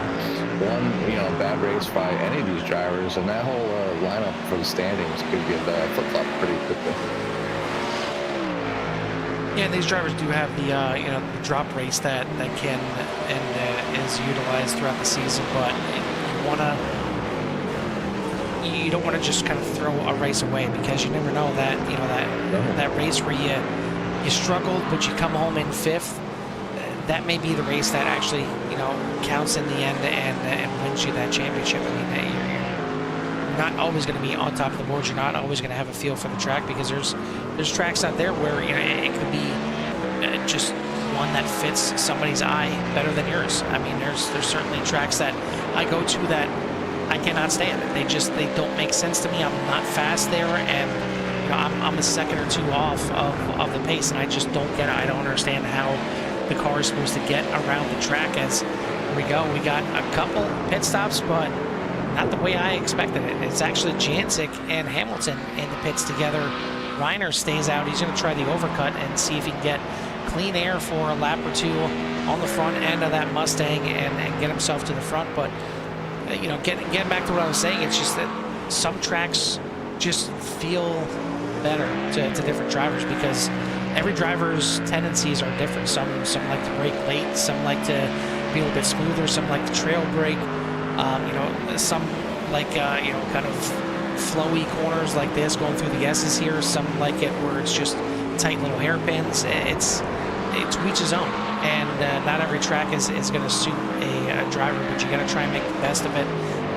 one, you know, bad race by any of these drivers, and that whole lineup for the standings could get flip-flop pretty quickly. Yeah, these drivers do have the you know, the drop race that can and is utilized throughout the season, but you don't want to just kind of throw a race away, because you never know that, you know, that race where you struggled but you come home in 5th, that may be the race that actually, you know, counts in the end and wins you that championship. I mean, you're not always going to be on top of the board. You're not always going to have a feel for the track, because there's tracks out there where, you know, it could be just one that fits somebody's eye better than yours. I mean, there's certainly tracks that I go to that I cannot stand it. They don't make sense to me. I'm not fast there, and you know, I'm a second or 2 off of the pace, and I just don't get it. I don't understand how the car is supposed to get around the track. As we go, we got a couple pit stops, but not the way I expected it. It's actually Jancic and Hamilton in the pits together. Reiner stays out. He's going to try the overcut and see if he can get clean air for a lap or 2 on the front end of that Mustang and get himself to the front. But you know, getting back to what I was saying, it's just that some tracks just feel better to different drivers, because every driver's tendencies are different. Some like to brake late, some like to be a little bit smoother, some like to trail brake. You know, some like you know, kind of flowy corners like this going through the S's here. Some like it where it's just tight little hairpins. It's to each his own, and not every track is going to suit a driver, but you got to try and make the best of it.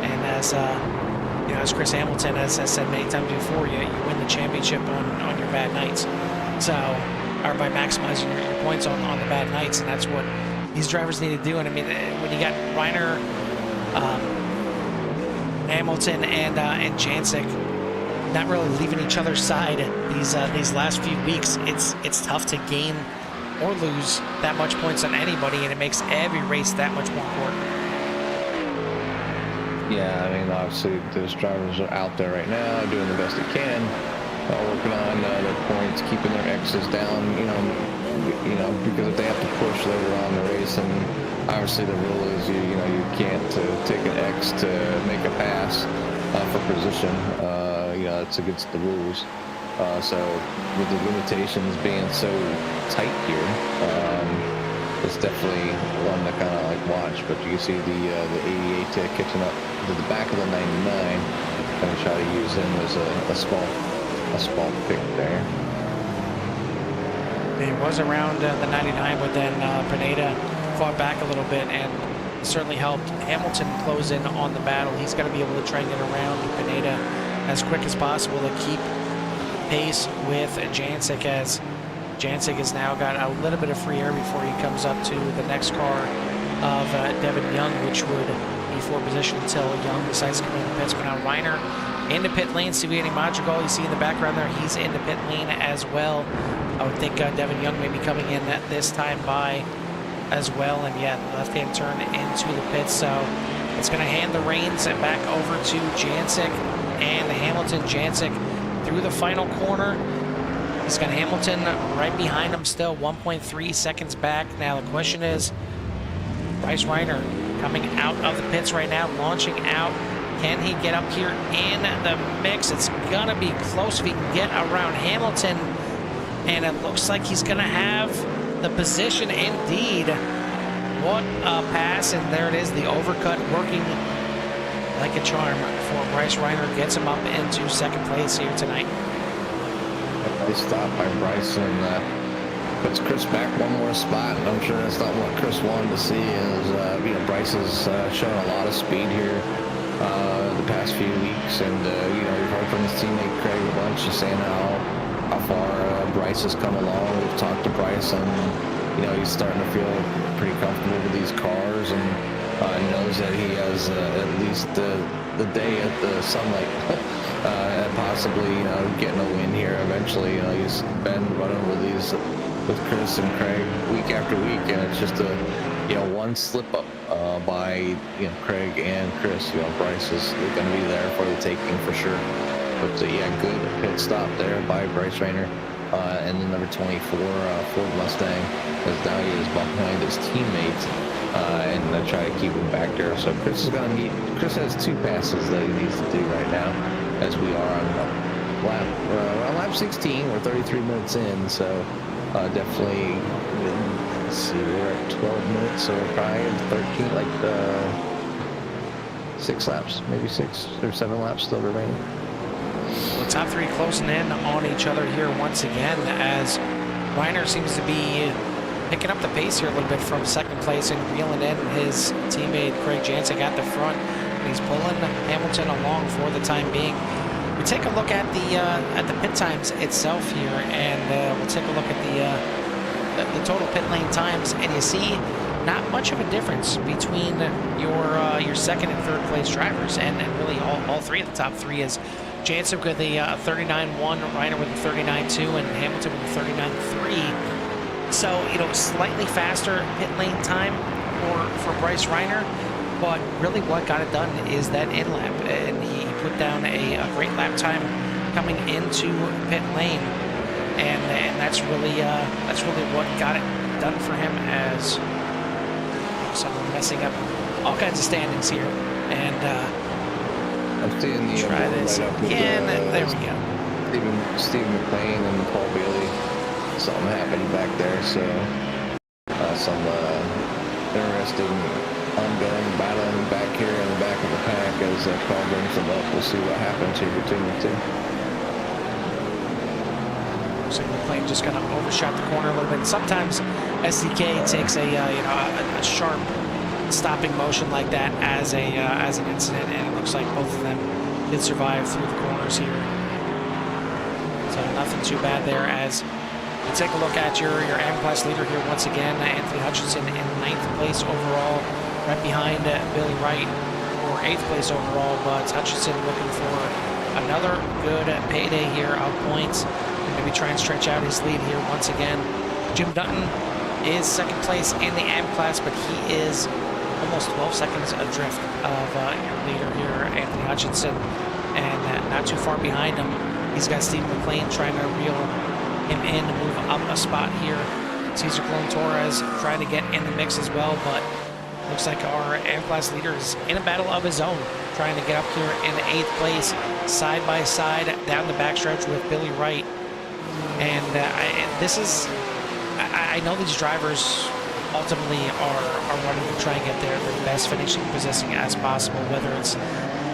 And as you know, as Chris Hamilton has said many times before, you win the championship on your bad nights. So, or by maximizing your points on the bad nights, and that's what these drivers need to do. And I mean, when you got Reiner, Hamilton, and Jancic not really leaving each other's side these last few weeks, it's tough to gain or lose that much points on anybody, and it makes every race that much more important. Yeah, I mean, obviously those drivers are out there right now doing the best they can, working on their points, keeping their X's down, you know, because if they have to push later on the race, and obviously the rule is you know, you can't take an X to make a pass for position. You know, it's against the rules. So with the limitations being so tight here, it's definitely one to kind of like watch. But you can see the 88 catching up to the back of the 99, going to try to use him as a small pick there. He was around the 99, but then Pineda fought back a little bit and certainly helped Hamilton close in on the battle. He's got to be able to try and get around Pineda as quick as possible to keep pace with Jancic, as Jancic has now got a little bit of free air before he comes up to the next car of Devin Young, which would be for position until Young decides to come in the pits. But now Reiner in the pit lane. Siviani Madrigal, you see in the background there, he's in the pit lane as well. I would think Devin Young may be coming in at this time by as well. And yeah, left-hand turn into the pits. So it's going to hand the reins back over to Jancic and Hamilton. Jancic through the final corner. He's got Hamilton right behind him still, 1.3 seconds back. Now the question is, Bryce Reiner coming out of the pits right now, launching out. Can he get up here in the mix? It's gonna be close if he can get around Hamilton. And it looks like he's gonna have the position indeed. What a pass, and there it is, the overcut working like a charm for Bryce Reiner. Gets him up into second place here tonight. Nice stop by Bryce, and puts Chris back one more spot. And I'm sure that's not what Chris wanted to see. Is you know, Bryce has shown a lot of speed here. the past few weeks, and you know, we've heard from his teammate Craig a bunch, just saying how far Bryce has come along. We've talked to Bryce, and you know, he's starting to feel pretty comfortable with these cars, and knows that he has at least the day at the sunlight, and possibly, you know, getting a win here eventually. You know, he's been running with Chris and Craig week after week, and it's just a, you know, one slip up by, you know, Craig and Chris. You know, Bryce is going to be there for the taking for sure. But yeah, good pit stop there by Bryce Rayner. And the number 24 Ford Mustang, as now he is behind his teammate, and I try to keep him back there. So Chris is going to meet. Chris has 2 passes that he needs to do right now, as we are on lap 16. We're 33 minutes in, so definitely. Let's see, we're at 12 minutes, so we're probably at 13, like 6 laps, maybe 6 or 7 laps still remaining. Well, the top 3 closing in on each other here once again, as Reiner seems to be picking up the pace here a little bit from second place and reeling in his teammate Craig Jancic at the front. He's pulling Hamilton along for the time being. We take a look at the pit times itself here, and we'll take a look at the total pit lane times, and you see not much of a difference between your second and third place drivers, and really all 3 of the top 3 is Jancic with the 39.1, Reiner with the 39.2, and Hamilton with the 39.3. So, you know, slightly faster pit lane time for Bryce Reiner, but really what got it done is that in lap, and he put down a great lap time coming into pit lane, and that's really what got it done for him, as someone messing up all kinds of standings here. And I'm seeing the try this again. There we go. Steve McLean and Paul Bailey. Something happened back there, so some interesting ongoing battling back here in the back of the pack as Paul brings them up. We'll see what happens here between the 2. Looks like McLean just kind of overshot the corner a little bit. Sometimes SDK takes a sharp stopping motion like that as an incident, and it looks like both of them did survive through the corners here. So nothing too bad there. As you take a look at your AM class leader here once again, Anthony Hutchinson in 9th place overall, right behind Billy Wright for 8th place overall. But Hutchinson looking for another good payday here of points, and maybe try and stretch out his lead here once again. Jim Dutton is 2nd place in the AM class, but he is almost 12 seconds adrift of your leader here, Anthony Hutchinson, and not too far behind him, he's got Steve McLean trying to reel him in, move up a spot here. Cesar Colon Torres trying to get in the mix as well, but looks like our AM class leader is in a battle of his own, trying to get up here in 8th place, side by side down the backstretch with Billy Wright. And I know these drivers ultimately are running to try and get their best finishing position as possible, whether it's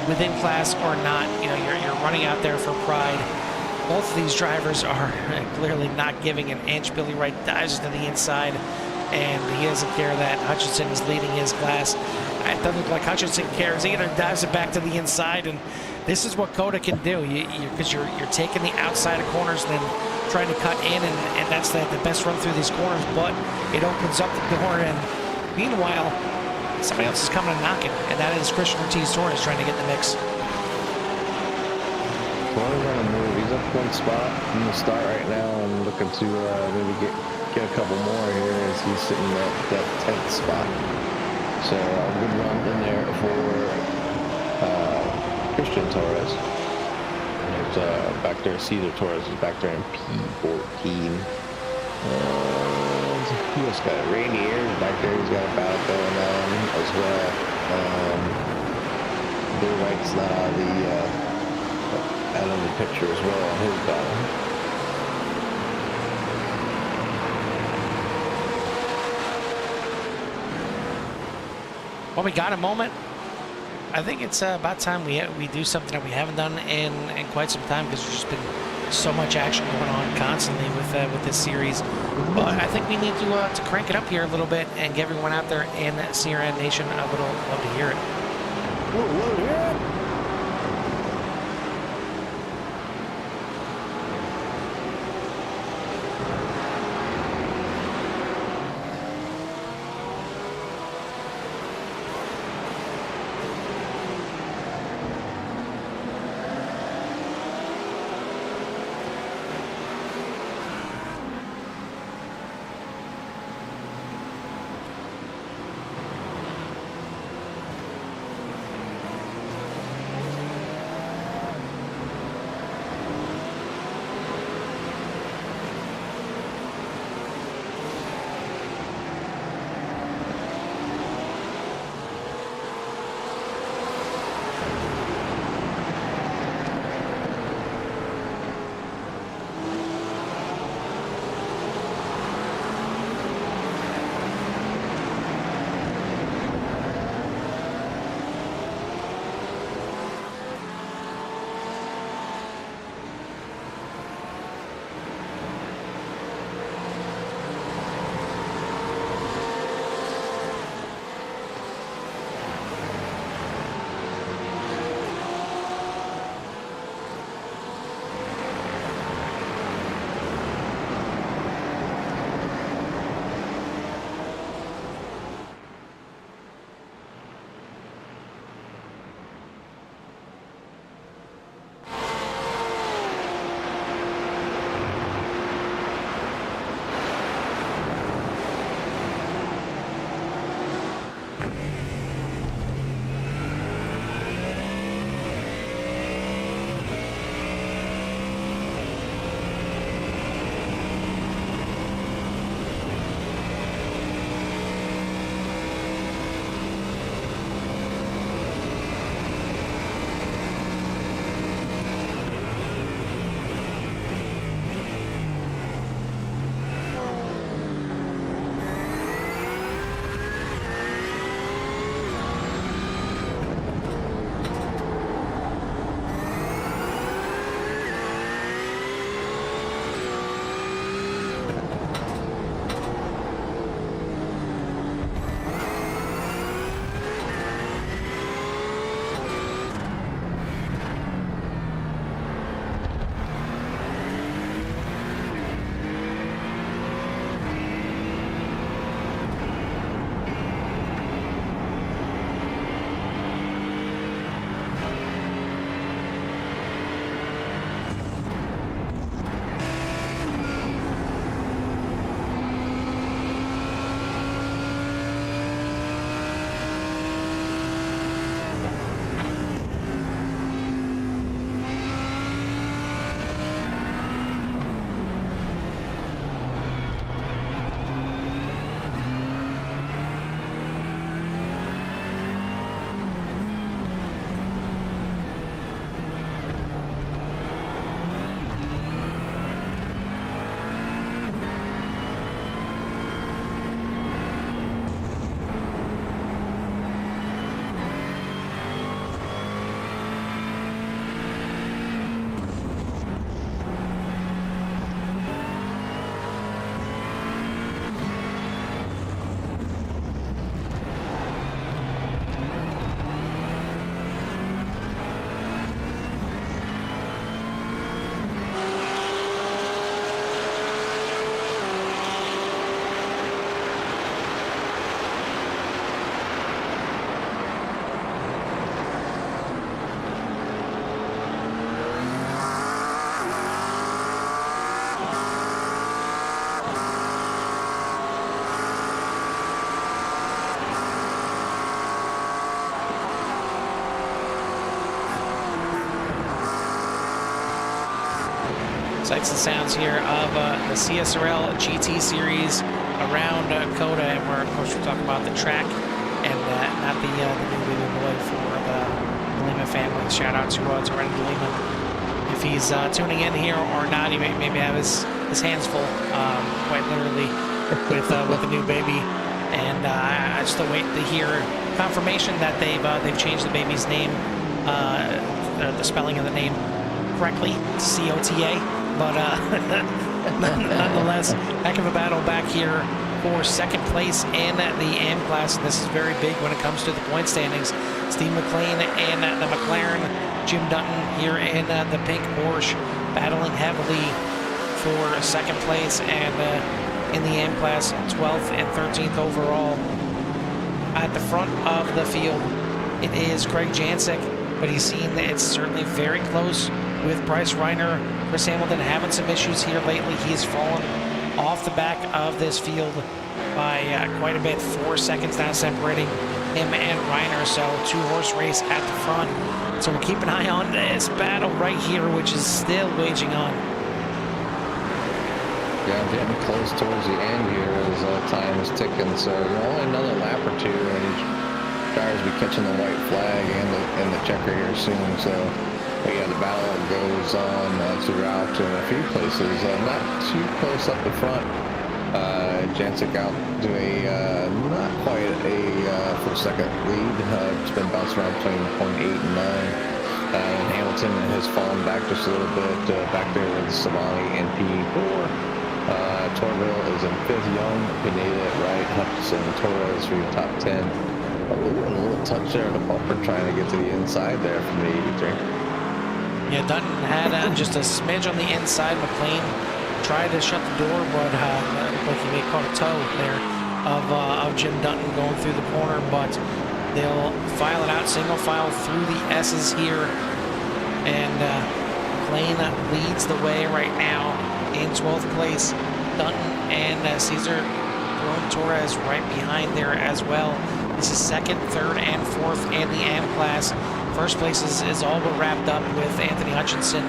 within class or not. You know, you're running out there for pride. Both of these drivers are clearly not giving an inch. Billy Wright dives to the inside, and he doesn't care that Hutchinson is leading his class. It doesn't look like Hutchinson cares either. Dives it back to the inside, and this is what COTA can do, because you're taking the outside of corners and then trying to cut in, and that's the best run through these corners, but it opens up the door, and meanwhile, somebody else is coming and knocking, and that is Christian Ortiz-Torres trying to get in the mix. Well, he's on a move. He's up 1 spot in the start right now, and looking to maybe get a couple more here as he's sitting at that 10th spot. So a good run in there for Christian Torres. And there's back there, Cesar Torres is back there in P14. And he just got Randy Ayers back there. He's got a battle going on as well. Bill Wright's not out of the picture as well on his battle. Well, we got a moment. I think it's about time we do something that we haven't done in quite some time, because there's just been so much action going on constantly with this series. But I think we need to crank it up here a little bit and get everyone out there in CRN Nation a little. Love to hear it. Whoa, whoa, yeah. Sights and sounds here of the CSRL GT series around COTA, and we're, of course, we're talking about the track and not the new baby boy for the Lima family. Shout out to Randy Lima. If he's tuning in here or not, he maybe have his hands full, quite literally, with the new baby. And I just wait to hear confirmation that they've changed the baby's name, the spelling of the name correctly, COTA. But nonetheless, heck of a battle back here for second place in the AM class. And this is very big when it comes to the point standings. Steve McLean in the McLaren, Jim Dutton here in the pink Porsche, battling heavily for second place and in the AM class, 12th and 13th overall. At the front of the field, it is Craig Jancic, but he's seen that it's certainly very close with Bryce Reiner. Chris Hamilton having some issues here lately. He's fallen off the back of this field by quite a bit, 4 seconds now separating him and Reiner, so 2-horse race at the front. So we'll keep an eye on this battle right here, which is still waging on. Yeah, I'm getting close towards the end here as time is ticking, so only another lap or two, and drivers will be catching the white flag and the checker here soon. So, but yeah, the battle goes on throughout a few places, not too close up the front. Jancic out to a not quite a full second lead. It's been bouncing around between 0.8 and 9. And Hamilton has fallen back just a little bit, back there with Savani in P4. Torville is in 5th, Young, Pineda at right, Hutchinson, Torres for your top 10. A little touch there, the bumper trying to get to the inside there from the 83. Yeah, Dutton had just a smidge on the inside. McLean tried to shut the door, but like he may have caught a toe there of Jim Dutton going through the corner, but they'll file it out, single file through the S's here, and McLean leads the way right now in 12th place. Dutton and Cesar Torres right behind there as well. This is 2nd, 3rd, and 4th in the AM class. First place is all but wrapped up with Anthony Hutchinson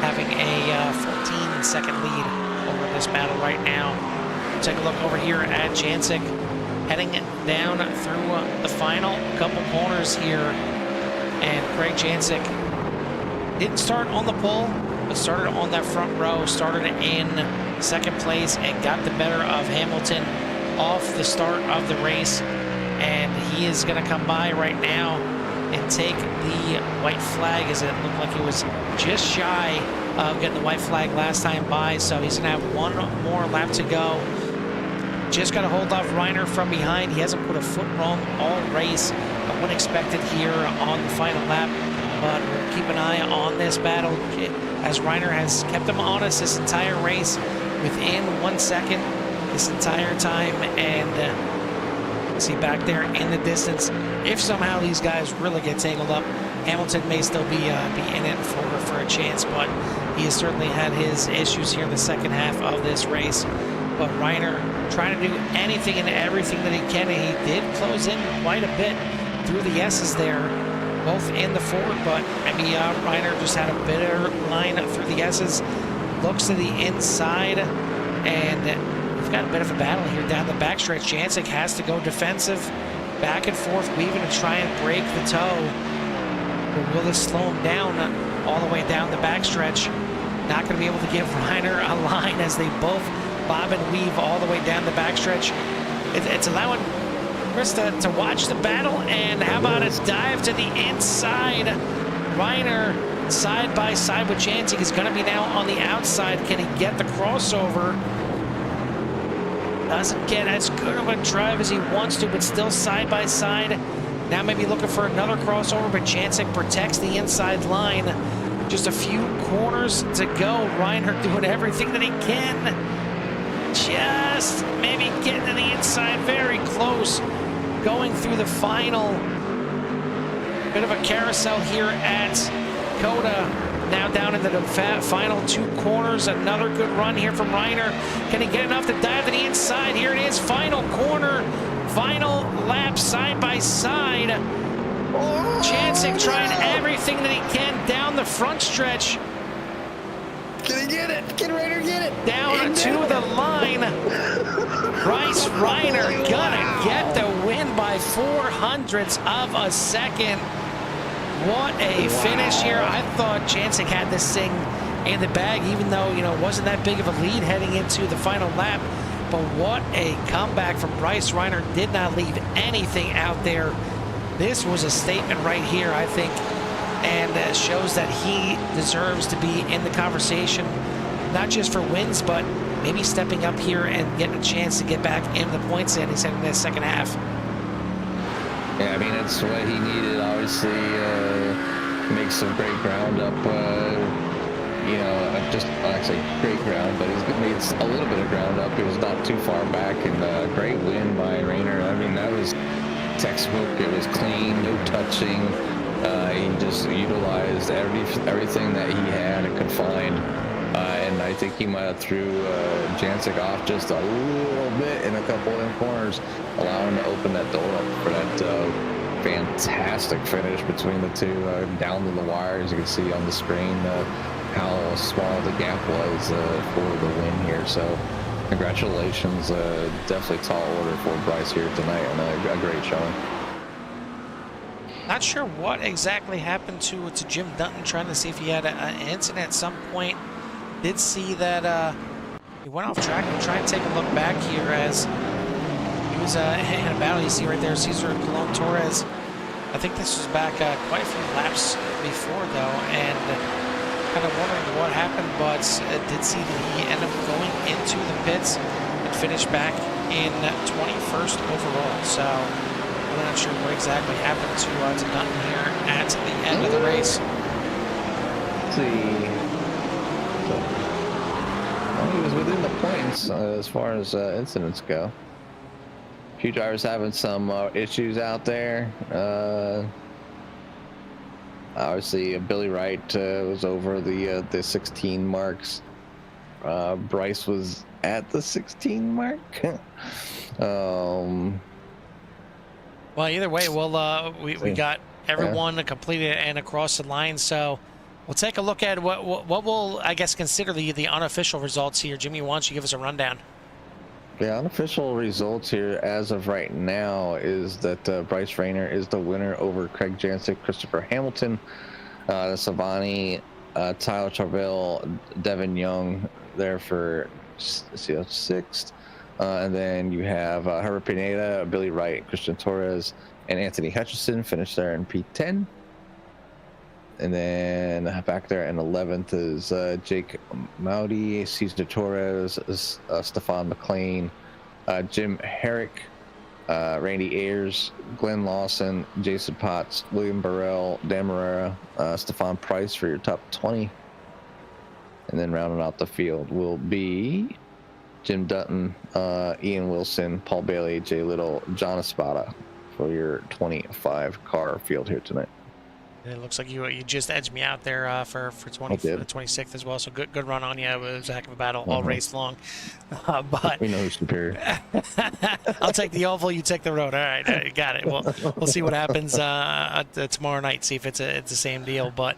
having a 14-second lead over this battle right now. Take a look over here at Jancic heading down through the final couple corners here. And Craig Jancic didn't start on the pole, but started on that front row, started in 2nd place and got the better of Hamilton off the start of the race. And he is going to come by right now and take the white flag, as it looked like he was just shy of getting the white flag last time by. So he's going to have one more lap to go. Just got to hold off Reiner from behind. He hasn't put a foot wrong all race. I wouldn't expect it here on the final lap, but we'll keep an eye on this battle as Reiner has kept him honest this entire race within 1 second this entire time. And see back there in the distance, if somehow these guys really get tangled up, Hamilton may still be in it for a chance, but he has certainly had his issues here in the second half of this race. But Reiner trying to do anything and everything that he can, and he did close in quite a bit through the S's there, both in the Ford, but maybe Reiner just had a better line through the S's. Looks to the inside, and we've got a bit of a battle here down the backstretch. Jancic has to go defensive, back and forth, weaving to try and break the toe. But will this slow him down all the way down the backstretch? Not going to be able to give Reiner a line as they both bob and weave all the way down the backstretch. It's allowing Chris to watch the battle, and how about a dive to the inside? Reiner side by side with Jancic is going to be now on the outside. Can he get the crossover? Doesn't get as good of a drive as he wants to, but still side by side. Now maybe looking for another crossover, but Jancic protects the inside line. Just a few corners to go. Reiner doing everything that he can. Just maybe getting to the inside, very close. Going through the final. Bit of a carousel here at COTA. Now down into the final 2 corners. Another good run here from Reiner. Can he get enough to dive to the inside? Here it is, final corner. Final lap side by side. Jancic trying everything that he can down the front stretch. Can he get it? Can Reiner get it? Down to the line. Bryce Reiner gonna get the win by 0.04 of a second. What a finish here. I thought Jancic had this thing in the bag, even though, you know, it wasn't that big of a lead heading into the final lap. But what a comeback from Bryce Reiner. Did not leave anything out there. This was a statement right here, I think, and shows that he deserves to be in the conversation, not just for wins, but maybe stepping up here and getting a chance to get back in the points standings in the second half. Yeah, I mean, it's what he needed. Obviously, makes some great ground up. You know, just actually great ground, but he's made a little bit of ground up. He was not too far back, and great win by Rayner. I mean, that was textbook. It was clean, no touching. He just utilized everything that he had and could find. And I think he might have threw Jancic off just a little bit in a couple of them corners, allowing him to open that door up for that fantastic finish between the two, down to the wire. As you can see on the screen, how small the gap was for the win here. So congratulations, definitely tall order for Bryce here tonight, and a great showing. Not sure what exactly happened to Jim Dutton, trying to see if he had an incident at some point. Did see that he went off track. We'll try and take a look back here as he was in a battle. You see right there, Cesar Colon Torres. I think this was back quite a few laps before, though, and kind of wondering what happened, but did see that he ended up going into the pits and finished back in 21st overall. So I'm not sure what exactly happened to Dutton here at the end of the race. Let's see. Well, he was within the points as far as incidents go. A few drivers having some issues out there. Obviously, Billy Wright was over the 16 marks. Bryce was at the 16 mark. Well, either way, we got everyone completed and across the line. So we'll take a look at what we'll, I guess, consider the unofficial results here. Jimmy, why don't you give us a rundown? The unofficial results here as of right now is that Bryce Rayner is the winner over Craig Jancic, Christopher Hamilton, Savani, Tyler Charvel, Devin Young there for sixth. And then you have Herbert Pineda, Billy Wright, Christian Torres, and Anthony Hutchison finished there in P10. And then back there in 11th is Jake Maudi, Cesar Torres, Stefan McLean, Jim Herrick, Randy Ayers, Glenn Lawson, Jason Potts, William Burrell, Dan Marrera, Stefan Price for your top 20. And then rounding out the field will be Jim Dutton, Ian Wilson, Paul Bailey, Jay Little, John Espada for your 25 car field here tonight. It looks like you just edged me out there for 26th as well. So good run on you. It was a heck of a battle all race long. But we know who's superior. I'll take the oval. You take the road. All right, got it. We'll see what happens tomorrow night. See if it's the same deal. But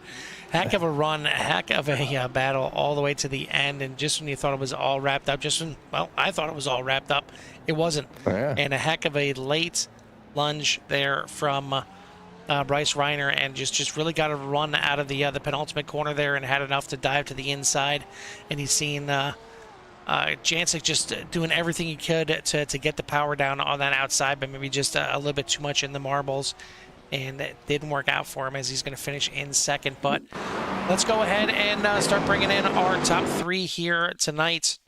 heck of a run, heck of a battle all the way to the end. And just when you thought it was all wrapped up, I thought it was all wrapped up. It wasn't. Oh, yeah. And a heck of a late lunge there from Bryce Rayner, and just really got a run out of the penultimate corner there and had enough to dive to the inside. And he's seen Jancic just doing everything he could to get the power down on that outside, but maybe just a little bit too much in the marbles, and it didn't work out for him as he's going to finish in second. But let's go ahead and start bringing in our top three here tonight.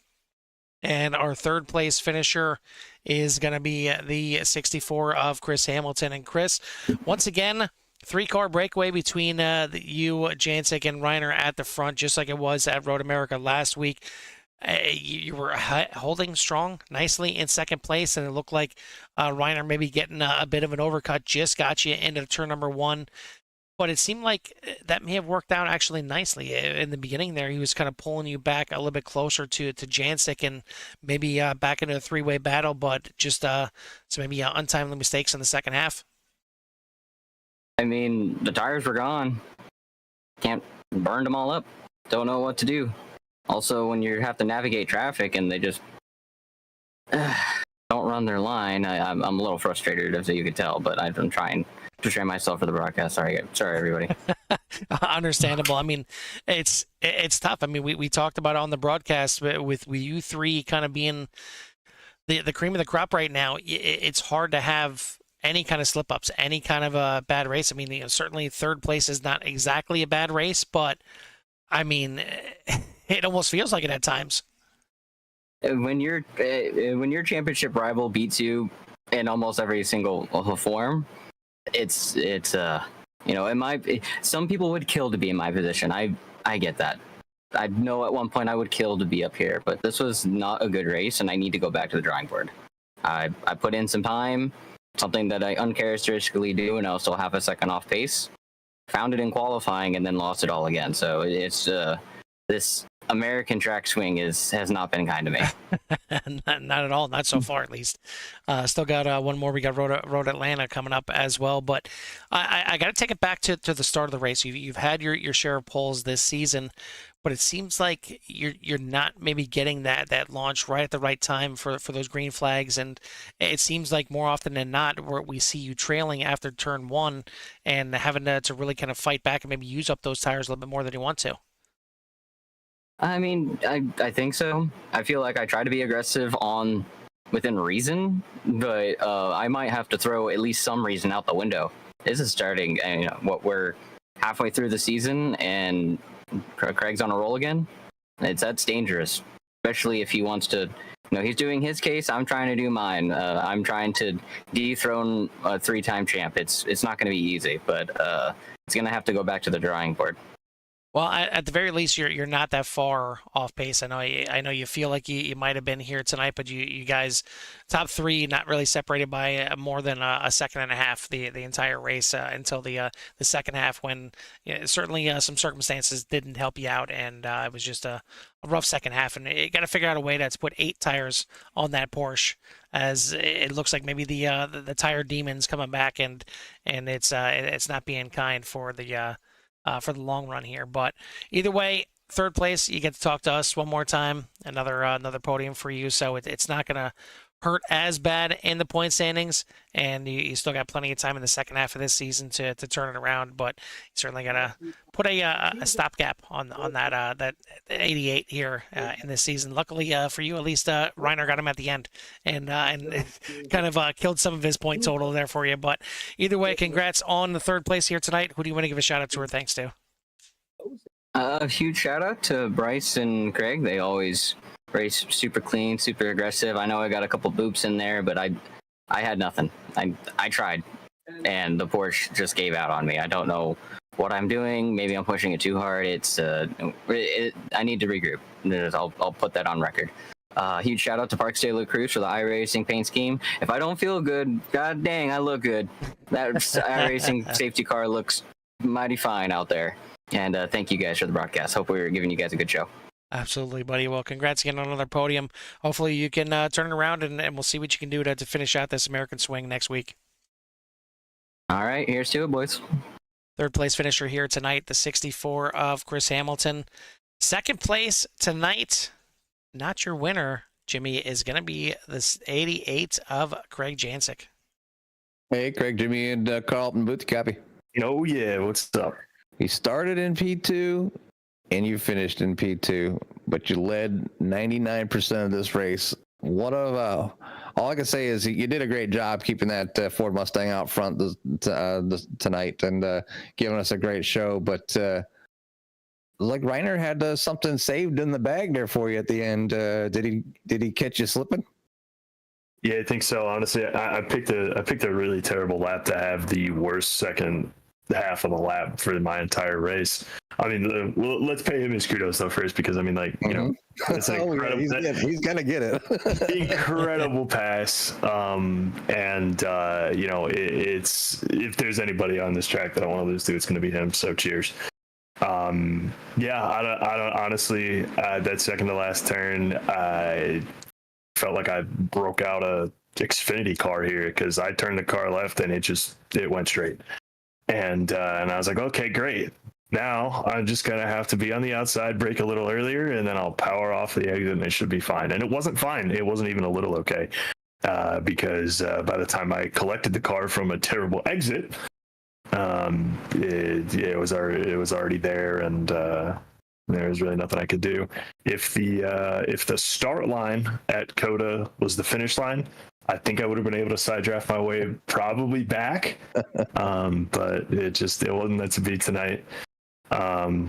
And our third place finisher is going to be the 64 of Chris Hamilton. And Chris, once again, 3-car breakaway between you, Jancic, and Rayner at the front, just like it was at Road America last week. You were holding strong nicely in second place, and it looked like Rayner maybe getting a bit of an overcut just got you into turn number 1. But it seemed like that may have worked out actually nicely. In the beginning there, he was kind of pulling you back a little bit closer to Jancic and maybe back into a three-way battle, but just so maybe untimely mistakes in the second half. I mean, the tires were gone. Burned them all up. Don't know what to do. Also, when you have to navigate traffic and they just don't run their line, I'm a little frustrated, as you could tell, but I'm trying to train myself for the broadcast. Sorry everybody. Understandable. I mean, it's tough. I mean, we talked about it on the broadcast with you three kind of being the cream of the crop right now. It's hard to have any kind of slip ups, any kind of a bad race. I mean, certainly third place is not exactly a bad race, but I mean, it almost feels like it at times. When your championship rival beats you in almost every single form, it's it might. Some people would kill to be in my position. I get that. I know at one point I would kill to be up here, but this was not a good race, and I need to go back to the drawing board. I put in some time, something that I uncharacteristically do, and I was still half a second off pace. Found it in qualifying, and then lost it all again. So it's this American track swing has not been kind to me. not at all, not so far at least. Still got one more. We got Road Atlanta coming up as well. But I got to take it back to the start of the race. You've had your share of poles this season, but it seems like you're not maybe getting that launch right at the right time for those green flags, and it seems like more often than not where we see you trailing after turn one and having to really kind of fight back and maybe use up those tires a little bit more than you want to. I mean, I think so. I feel like I try to be aggressive within reason, but I might have to throw at least some reason out the window. This is starting, and we're halfway through the season, and Craig's on a roll again. That's dangerous, especially if he wants to. He's doing his case. I'm trying to do mine. I'm trying to dethrone a 3-time champ. It's not going to be easy, but it's going to have to go back to the drawing board. Well, at the very least, you're not that far off pace. I know you feel like you might have been here tonight, but you guys, top three, not really separated by more than a second and a half the entire race until the second half, when certainly some circumstances didn't help you out, and it was just a rough second half. And you got to figure out a way to put 8 tires on that Porsche, as it looks like maybe the tire demon's coming back, and it's not being kind for the long run here. But either way, third place, you get to talk to us one more time. Another podium for you. So it's not going to hurt as bad in the point standings, and you still got plenty of time in the second half of this season to turn it around. But you certainly got to put a stopgap on that 88 here in this season. Luckily for you, at least Reiner got him at the end, and kind of killed some of his point total there for you. But either way, congrats on the third place here tonight. Who do you want to give a shout out to or thanks to? A huge shout out to Bryce and Craig. They always race super clean, super aggressive. I know I got a couple boops in there, but I had nothing. I tried, and the Porsche just gave out on me. I don't know what I'm doing. Maybe I'm pushing it too hard. I need to regroup. I'll put that on record. Huge shout out to Parks de la Cruz for the iRacing paint scheme. If I don't feel good, god dang, I look good. That iRacing safety car looks mighty fine out there. And thank you guys for the broadcast. Hope we're giving you guys a good show. Absolutely, buddy. Well, congrats again on another podium. Hopefully you can turn it around, and we'll see what you can do to finish out this American swing next week. All right, here's to it, boys. Third place finisher here tonight, the 64 of Chris Hamilton. Second place tonight, not your winner, Jimmy, is going to be this 88 of Craig Jancic. Hey, Craig, Jimmy, and Carlton Booth copy. Oh, yeah. What's up? You started in P2 and you finished in P2, but you led 99% of this race. All I can say is you did a great job keeping that Ford Mustang out front tonight and giving us a great show. But like Reiner had something saved in the bag there for you at the end. Did he catch you slipping? Yeah, I think so. Honestly, I picked a really terrible lap to have the worst second half of the lap for my entire race. I mean, let's pay him his kudos though first, because I mean, like, you know, it's an incredible, he's gonna get it. Incredible pass. You know, it's if there's anybody on this track that I want to lose to, it's going to be him. So cheers. Yeah, I don't honestly, that second to last turn, I felt like I broke out a Xfinity car here, because I turned the car left and it went straight. And I was like, okay, great. Now I'm just going to have to be on the outside, brake a little earlier, and then I'll power off the exit and it should be fine. And it wasn't fine. It wasn't even a little okay. Because by the time I collected the car from a terrible exit, it was already there, and there was really nothing I could do. If the start line at COTA was the finish line, I think I would have been able to side draft my way probably back. But it wasn't meant to be tonight.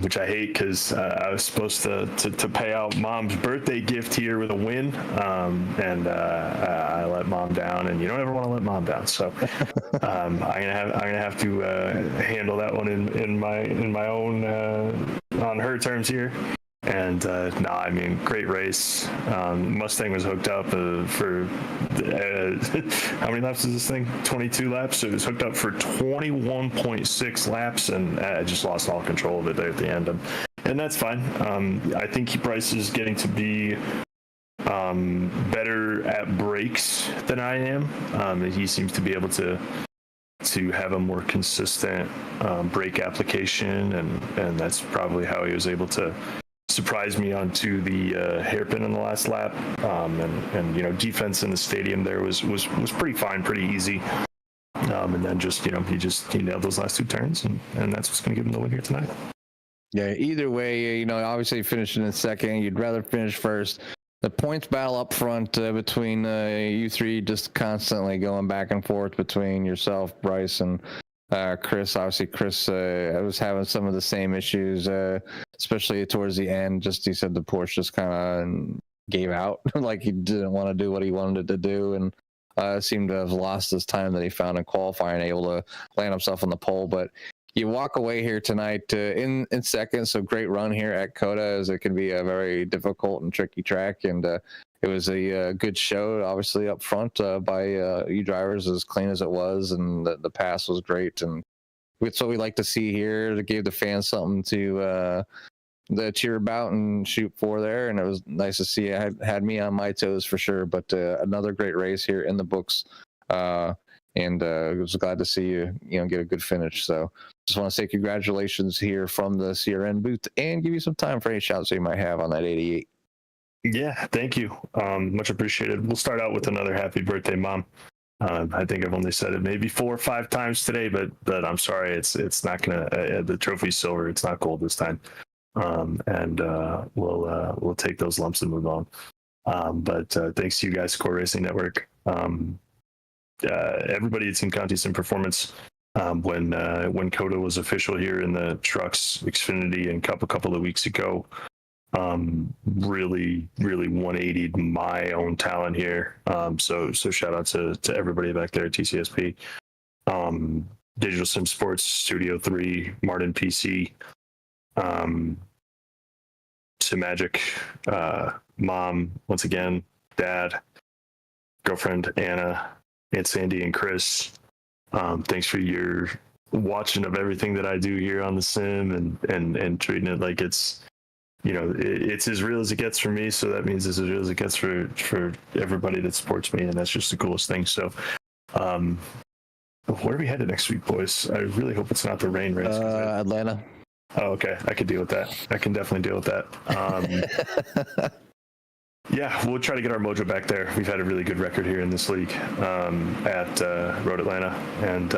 which I hate because I was supposed to pay out Mom's birthday gift here with a win, and I let Mom down, and you don't ever want to let Mom down. So I'm gonna have to handle that one in my own on her terms here. And I mean, great race. Mustang was hooked up for how many laps is this thing? 22 laps. So it was hooked up for 21.6 laps, and I just lost all control of it there at the end. And that's fine. I think Bryce is getting to be better at brakes than I am. He seems to be able to have a more consistent brake application, and that's probably how he was able to surprised me onto the hairpin in the last lap, and defense in the stadium there was pretty fine, pretty easy, and then he nailed those last two turns, and that's what's going to give him the win here tonight. Yeah, either way, obviously finishing in second, you'd rather finish first. The points battle up front between you three, just constantly going back and forth between yourself, Bryce, and Chris. Obviously Chris was having some of the same issues, especially towards the end. He said the Porsche just kind of gave out like he didn't want to do what he wanted to do, and seemed to have lost his time that he found in qualifying, able to land himself on the pole. But you walk away here tonight in second, so great run here at COTA, as it can be a very difficult and tricky track, and it was a good show, obviously, up front by you drivers, as clean as it was, and the pass was great. And it's what we like to see here, to give the fans something to cheer about and shoot for there. And it was nice to see. It had me on my toes for sure, but another great race here in the books. And I was glad to see you get a good finish. So just want to say congratulations here from the CRN booth, and give you some time for any shouts you might have on that 88. Yeah, thank you. Much appreciated. We'll start out with another happy birthday, Mom. I think I've only said it maybe 4 or 5 times today, but I'm sorry, it's not gonna. The trophy's silver. It's not gold this time, and we'll take those lumps and move on. But thanks to you guys, Core Racing Network. Everybody at Team Conti Sim Performance, when COTA was official here in the Trucks, Xfinity, and Cup a couple of weeks ago. Really 180'd my own talent here. So shout out to everybody back there at TCSP, Digital Sim Sports, Studio 3, Martin PC, Sim Magic, Mom, once again, Dad, girlfriend Anna, Aunt Sandy, and Chris. Thanks for your watching of everything that I do here on the sim, and treating it like it's it's as real as it gets for me, so that means it's as real as it gets for everybody that supports me, and that's just the coolest thing. So where are we headed next week, boys? I really hope it's not the rain race. Atlanta. Oh, okay. I could deal with that. I can definitely deal with that. Yeah, we'll try to get our mojo back there. We've had a really good record here in this league at Road Atlanta, and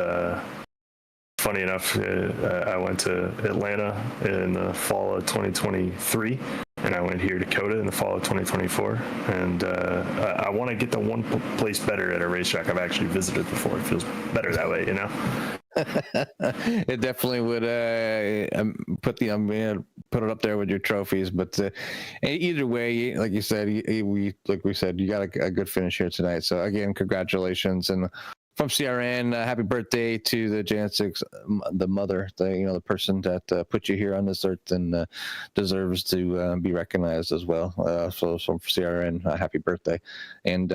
funny enough, I went to Atlanta in the fall of 2023, and I went here to COTA in the fall of 2024. And I want to get the one place better at a racetrack I've actually visited before. It feels better that way, It definitely would put it up there with your trophies. But either way, like you said, we said, you got a good finish here tonight. So again, congratulations. And from CRN, happy birthday to the Gen6, the mother, the person that put you here on this earth, and deserves to be recognized as well. So from CRN, happy birthday, and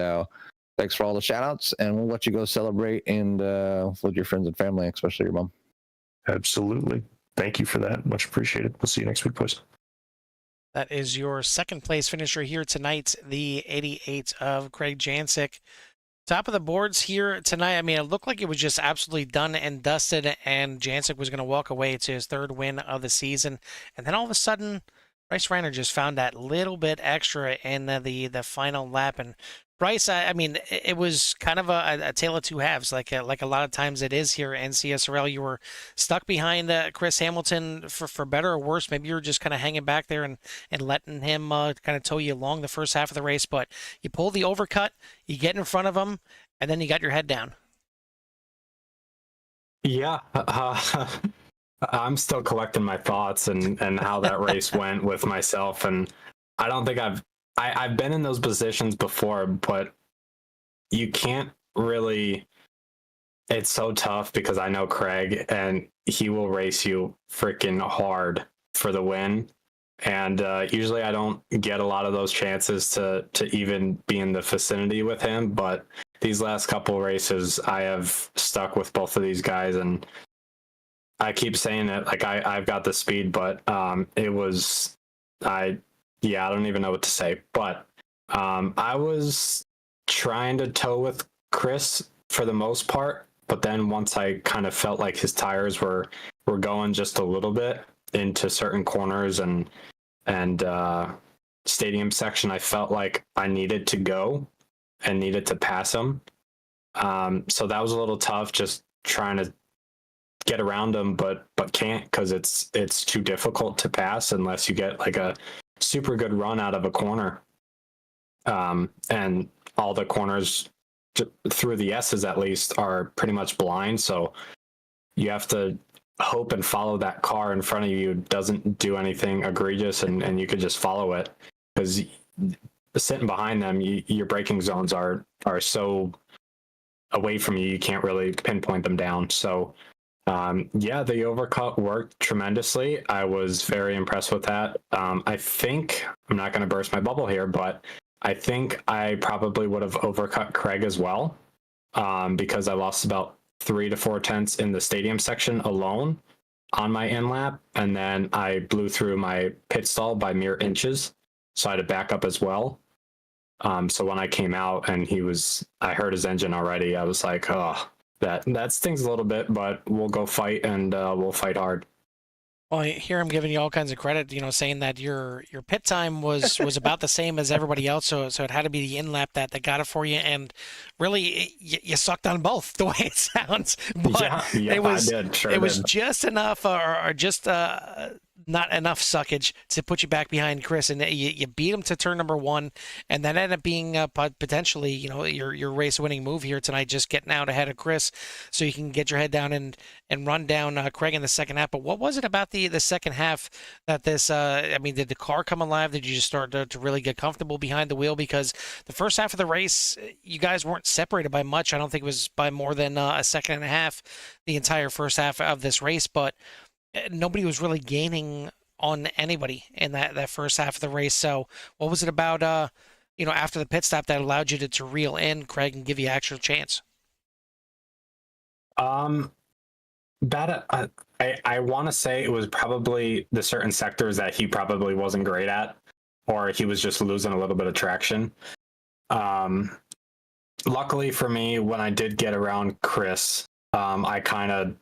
thanks for all the shout outs, and we'll let you go celebrate and with your friends and family, especially your mom. Absolutely. Thank you for that. Much appreciated. We'll see you next week, boys. That is your second place finisher here tonight, the 88 of Craig Jancic. Top of the boards here tonight. I mean, it looked like it was just absolutely done and dusted, and Jancic was going to walk away to his 3rd win of the season. And then all of a sudden, Bryce Reiner just found that little bit extra in the final lap. And Bryce, I mean, it was kind of a tale of two halves, like a lot of times it is here in CSRL. You were stuck behind Chris Hamilton for better or worse. Maybe you were just kind of hanging back there and letting him kind of tow you along the first half of the race. But you pull the overcut, you get in front of him, and then you got your head down. Yeah. I'm still collecting my thoughts and how that race went with myself, and I don't think I've been in those positions before, but you can't really. It's so tough because I know Craig, and he will race you freaking hard for the win. And usually I don't get a lot of those chances to even be in the vicinity with him. But these last couple races, I have stuck with both of these guys, and I keep saying it like I've got the speed, but it was I don't even know what to say. But I was trying to tow with Chris for the most part, but then once I kind of felt like his tires were going just a little bit into certain corners and stadium section, I felt like I needed to go and needed to pass him. So that was a little tough, just trying to get around him, but can't, because it's too difficult to pass unless you get like a super good run out of a corner. And all the corners through the S's at least are pretty much blind, so you have to hope and follow that car in front of you doesn't do anything egregious, and you could just follow it, because sitting behind them, your braking zones are so away from you can't really pinpoint them down. So the overcut worked tremendously. I was very impressed with that. I think I'm not going to burst my bubble here, but I think I probably would have overcut Craig as well, because I lost about 3 to 4 tenths in the stadium section alone on my in lap, and then I blew through my pit stall by mere inches, so I had to back up as well. So when I came out and I heard his engine already, I was like, oh, that stings a little bit, but we'll go fight, and we'll fight hard. Well, here I'm giving you all kinds of credit, saying that your pit time was about the same as everybody else, so it had to be the in lap that got it for you, and really you sucked on both the way it sounds. But yeah, it was I did. Sure it was did. just enough, or just not enough suckage to put you back behind Chris, and you beat him to turn number 1, and that ended up being potentially your race winning move here tonight, just getting out ahead of Chris, so you can get your head down and run down Craig in the second half. But what was it about the second half that this? Did the car come alive? Did you just start to really get comfortable behind the wheel? Because the first half of the race, you guys weren't separated by much. I don't think it was by more than a second and a half the entire first half of this race, but nobody was really gaining on anybody in that first half of the race. So what was it about, after the pit stop that allowed you to reel in Craig and give you actual chance? I want to say it was probably the certain sectors that he probably wasn't great at, or he was just losing a little bit of traction. Luckily for me, when I did get around Chris, I kind of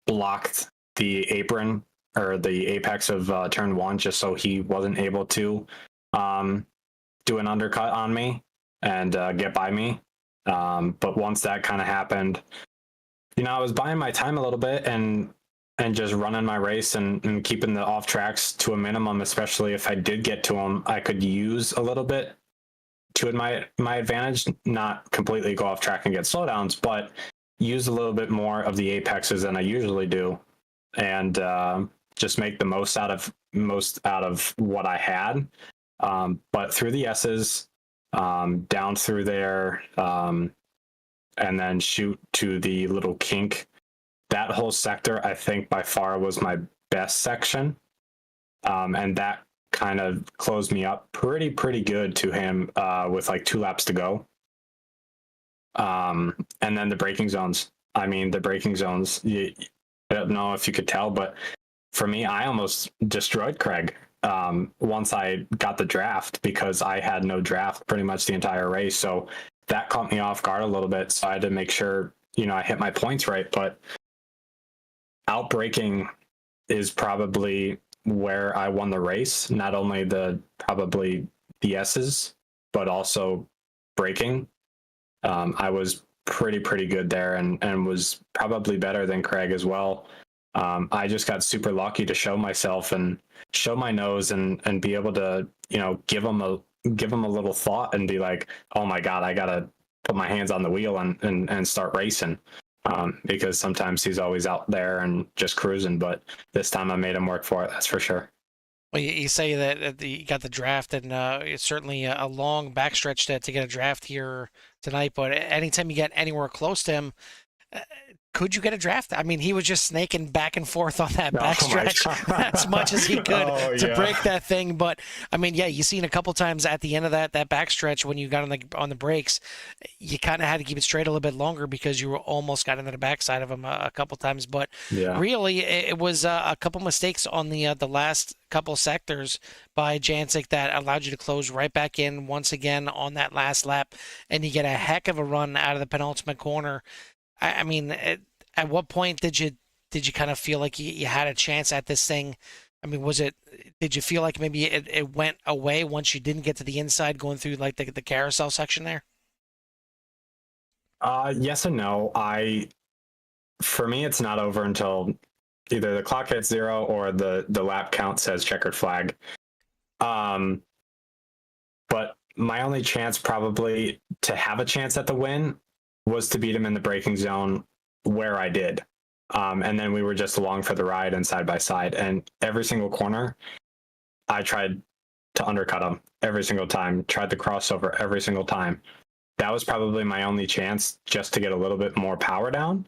blocked the apron or the apex of turn 1, just so he wasn't able to do an undercut on me and get by me. But once that kind of happened, I was buying my time a little bit and just running my race and keeping the off tracks to a minimum, especially if I did get to him, I could use a little bit to my advantage, not completely go off track and get slowdowns, but use a little bit more of the apexes than I usually do, and just make the most out of what I had. But through the S's, down through there, and then shoot to the little kink. That whole sector, I think by far was my best section. And that kind of closed me up pretty good to him with like 2 laps to go. And then the braking zones. I don't know if you could tell, but for me, I almost destroyed Craig once I got the draft, because I had no draft pretty much the entire race. So that caught me off guard a little bit. So I had to make sure, I hit my points right. But outbraking is probably where I won the race. Not only probably the S's, but also braking. I was pretty good there, and was probably better than Craig as well. I just got super lucky to show myself and show my nose and be able to, give them a little thought and be like, oh my God, I got to put my hands on the wheel and start racing. because sometimes he's always out there and just cruising. But this time I made him work for it. That's for sure. Well, you say that you got the draft, and it's certainly a long backstretch to get a draft here tonight. But anytime you get anywhere close to him, uh, could you get a draft? I mean, he was just snaking back and forth on that backstretch as much as he could to break that thing. But I mean, yeah, you seen a couple times at the end of that backstretch when you got on the brakes, you kind of had to keep it straight a little bit longer because you were almost got into the backside of him a couple times. But really, it was a couple mistakes on the last couple sectors by Jancic that allowed you to close right back in once again on that last lap, and you get a heck of a run out of the penultimate corner. I mean, at what point did you kind of feel like you had a chance at this thing? I mean, did you feel like maybe it went away once you didn't get to the inside going through like the carousel section there? Yes and no. For me, it's not over until either the clock hits 0 or the lap count says checkered flag. But my only chance probably to have a chance at the win was to beat him in the braking zone where I did. And then we were just along for the ride and side by side. And every single corner, I tried to undercut him every single time, tried the crossover every single time. That was probably my only chance just to get a little bit more power down.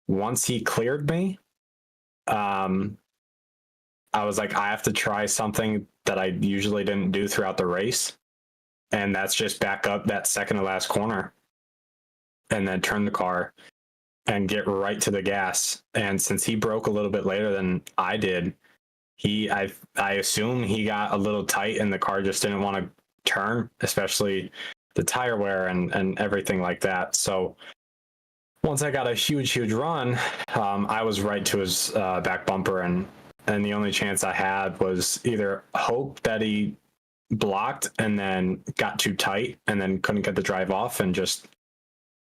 Once he cleared me, I was like, I have to try something that I usually didn't do throughout the race. And that's just back up that second to last corner and then turn the car and get right to the gas. And since he broke a little bit later than I did, I assume he got a little tight and the car just didn't want to turn, especially the tire wear and everything like that. So once I got a huge run, I was right to his back bumper, and the only chance I had was either hope that he blocked and then got too tight and then couldn't get the drive off and just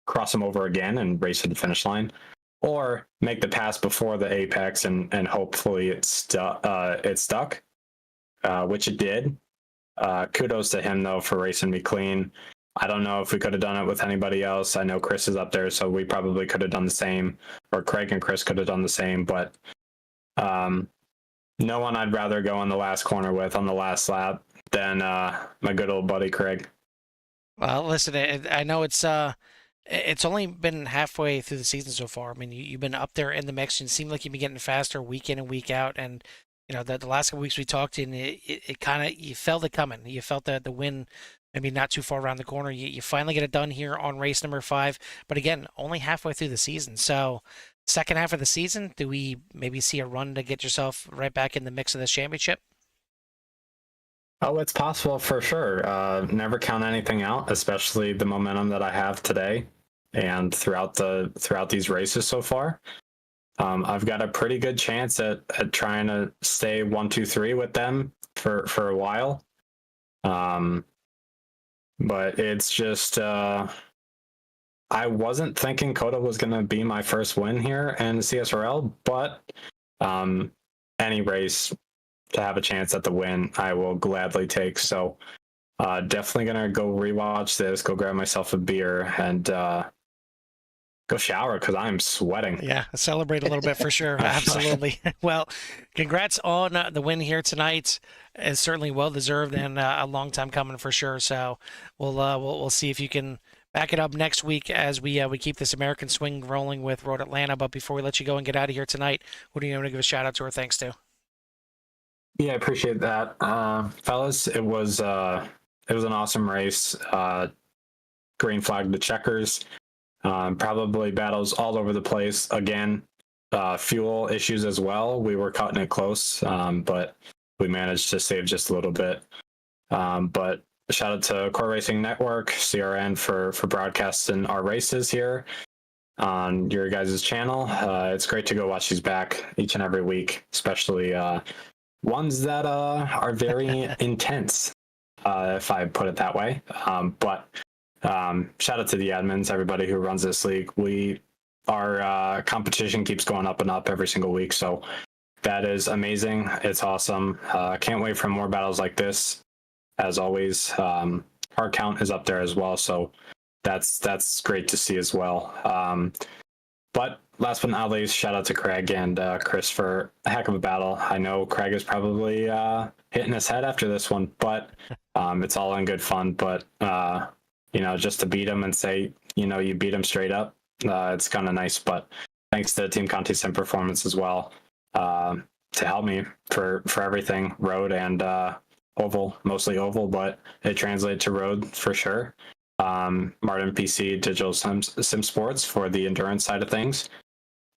cross him over again and race to the finish line, or make the pass before the apex and hopefully it stuck, which it did. Kudos to him though for racing me clean. I don't know if we could have done it with anybody else. I know Chris is up there, so we probably could have done the same, or Craig and Chris could have done the same, but no one I'd rather go in the last corner with on the last lap than my good old buddy Craig. Well, listen, I know it's only been halfway through the season so far. I mean, you've been up there in the mix, and it seemed like you've been getting faster week in and week out. And you know, the last couple weeks we talked, and it kind of, you felt it coming. You felt the win maybe not too far around the corner. You finally get it done here on race number 5, but again, only halfway through the season. So, second half of the season, do we maybe see a run to get yourself right back in the mix of this championship? Oh, it's possible for sure. Never count anything out, especially the momentum that I have today and throughout these races so far. I've got a pretty good chance at trying to stay 1, 2, 3 with them for a while. But it's just I wasn't thinking COTA was going to be my first win here in CSRL, but any race to have a chance at the win, I will gladly take. So definitely going to go rewatch this, go grab myself a beer, and go shower because I'm sweating. Yeah, celebrate a little bit for sure. Absolutely. Well, congrats on the win here tonight. It's certainly well deserved and a long time coming for sure. So we'll see if you can back it up next week as we keep this American swing rolling with Road Atlanta. But before we let you go and get out of here tonight, who do you want to give a shout out to or thanks to? Yeah, I appreciate that, fellas. It was an awesome race. Green flag to checkers. Probably battles all over the place. Again, fuel issues as well. We were cutting it close, but we managed to save just a little bit. But shout out to Core Racing Network, CRN, for broadcasting our races here on your guys' channel. It's great to go watch these back each and every week, especially ones that are very intense, if I put it that way. But shout out to the admins, everybody who runs this league. Our competition keeps going up and up every single week, so that is amazing. It's awesome. Can't wait for more battles like this. As always, our count is up there as well, so that's great to see as well. But last but not least, shout out to Craig and Chris for a heck of a battle. I know Craig is probably hitting his head after this one, but it's all in good fun. But, just to beat him and say, you beat him straight up, it's kind of nice. But thanks to Team Conti Sim Performance as well to help me for everything, road and oval, mostly oval, but it translated to road for sure. Martin PC Digital Sim Sports for the endurance side of things.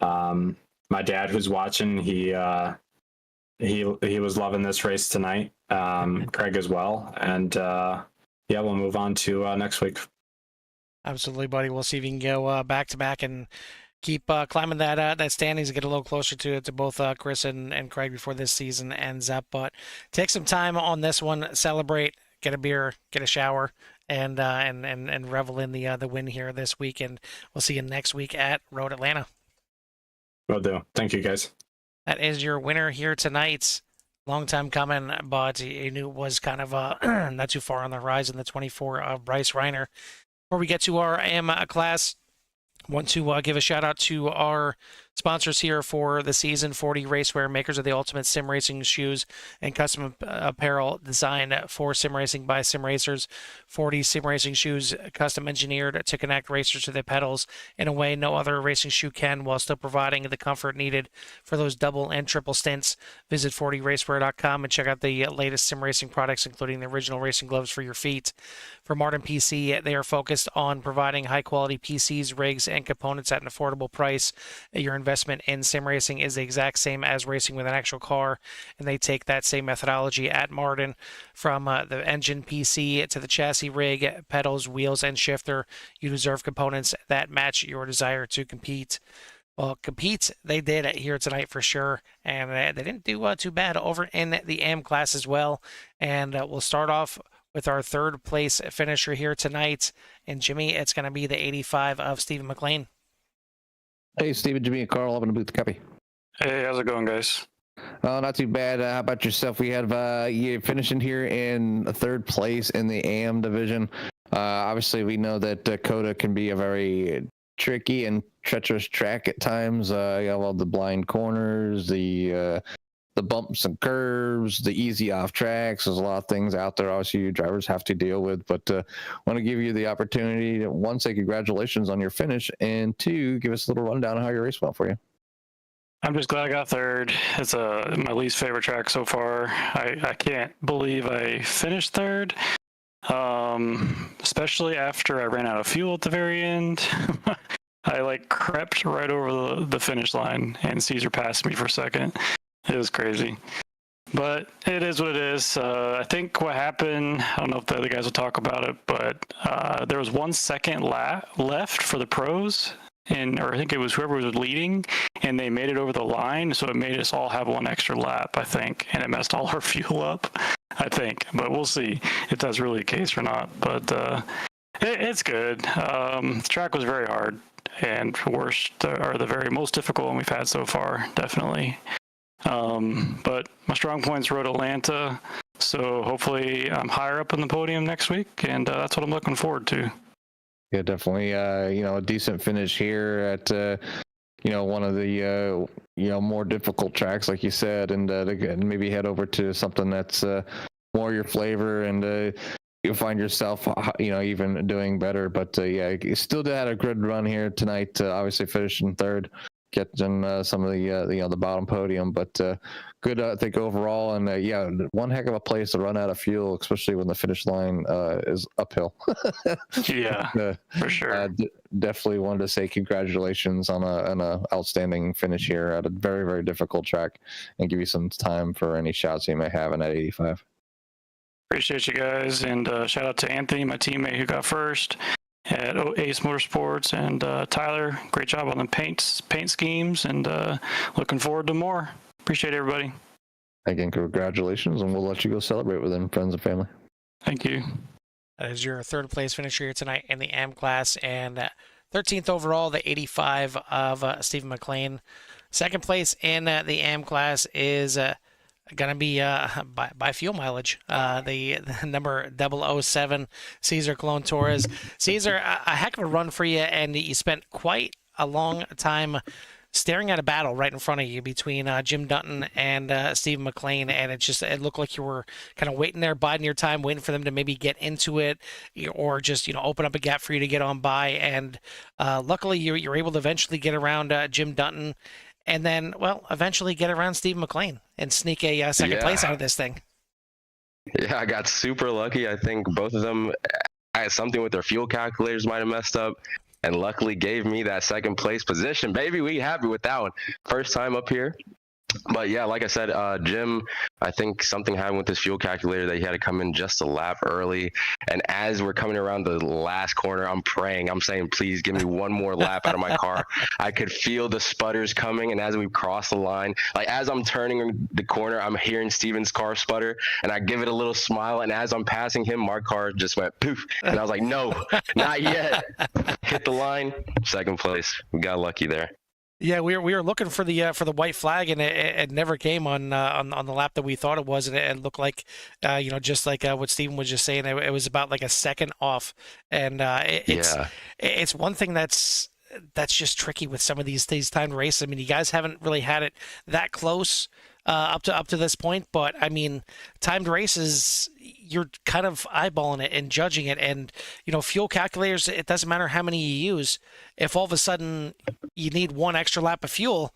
My dad, who's watching, he was loving this race tonight. Craig as well, and we'll move on to next week. Absolutely, buddy. We'll see if you can go back to back and keep climbing that standings and get a little closer to both Chris and Craig before this season ends up. But take some time on this one, celebrate, get a beer, get a shower, and revel in the win here this week. And we'll see you next week at Road Atlanta. Will do. Thank you, guys. That is your winner here tonight. Long time coming, but you knew it was kind of not too far on the horizon. The 24 of Bryce Reiner. Before we get to our AM class, want to give a shout out to our sponsors here for the season. 40 Racewear, makers of the ultimate sim racing shoes and custom apparel designed for sim racing by sim racers. 40 sim racing shoes custom engineered to connect racers to their pedals in a way no other racing shoe can, while still providing the comfort needed for those double and triple stints. Visit 40racewear.com and check out the latest sim racing products, including the original racing gloves for your feet. For Martin PC, they are focused on providing high quality PCs, rigs, and components at an affordable price. Your investment in sim racing is the exact same as racing with an actual car, and they take that same methodology at Martin. From the engine PC to the chassis rig, pedals, wheels, and shifter, you deserve components that match your desire to compete. Well, compete they did here tonight for sure, and they didn't do too bad over in the AM class as well. And we'll start off with our third place finisher here tonight. And Jimmy, it's going to be the 85 of Stephen McLean. Hey, Stephen, Jimmy, and Carl, up in the booth. Copy. Hey, how's it going, guys? Not too bad. How about yourself? We have you finishing here in third place in the AM division. Obviously, we know that COTA can be a very tricky and treacherous track at times. You have all the blind corners, the bumps and curves, the easy off tracks. There's a lot of things out there, obviously, you drivers have to deal with. But want to give you the opportunity to, one, say congratulations on your finish, and two, give us a little rundown of how your race went for you. I'm just glad I got third. It's my least favorite track so far. I can't believe I finished third, especially after I ran out of fuel at the very end. I crept right over the finish line, and Caesar passed me for second. It was crazy, but it is what it is. I think what happened, I don't know if the other guys will talk about it, but there was 1 second left for the pros, or I think it was whoever was leading, and they made it over the line, so it made us all have one extra lap, I think, and it messed all our fuel up, I think. But we'll see if that's really the case or not. But it's good. The track was very hard, and the most difficult one we've had so far, definitely. But my strong point's Road Atlanta, so hopefully I'm higher up in the podium next week, and that's what I'm looking forward to. Yeah, definitely. A decent finish here at one of the more difficult tracks, like you said, and maybe head over to something that's more your flavor, and you'll find yourself even doing better. But you still had a good run here tonight. Obviously finishing third, getting some of the bottom podium, but good, I think, overall. And one heck of a place to run out of fuel, especially when the finish line is uphill. Yeah, for sure. Definitely wanted to say congratulations on an outstanding finish here at a very, very difficult track, and give you some time for any shots you may have in that 85. Appreciate you guys, and shout out to Anthony, my teammate, who got first at Ace Motorsports, and Tyler, great job on the paint schemes, and looking forward to more. Appreciate everybody. Again, congratulations, and we'll let you go celebrate with them, friends and family. Thank you. That is your third place finisher here tonight in the AM class, and 13th overall, the 85 of Stephen McLean. Second place in the AM class is going to be by fuel mileage, the number 007 Cesar Colon Torres. Cesar, a heck of a run for you, and you spent quite a long time staring at a battle right in front of you between Jim Dutton and Steve McLean, and it looked like you were kind of waiting there, biding your time, waiting for them to maybe get into it, or just open up a gap for you to get on by. And luckily, you're able to eventually get around Jim Dutton, and then eventually get around Steve McLean and sneak a second place out of this thing. Yeah, I got super lucky. I think both of them had something with their fuel calculators might have messed up, and luckily gave me that second place position. Baby, we happy with that one. First time up here. But yeah, like I said, Jim, I think something happened with his fuel calculator that he had to come in just a lap early. And as we're coming around the last corner, I'm praying. I'm saying, please give me one more lap out of my car. I could feel the sputters coming. And as we cross the line, like as I'm turning the corner, I'm hearing Steven's car sputter. And I give it a little smile. And as I'm passing him, my car just went poof. And I was like, no, not yet. Hit the line. Second place. We got lucky there. Yeah, we were looking for the white flag, and it never came on the lap that we thought it was, and it looked like just like what Steven was just saying, it was about like a second off, and it's one thing that's just tricky with some of these timed races. I mean, you guys haven't really had it that close up to this point, but I mean, timed races, you're kind of eyeballing it and judging it, and fuel calculators, it doesn't matter how many you use. If all of a sudden you need one extra lap of fuel,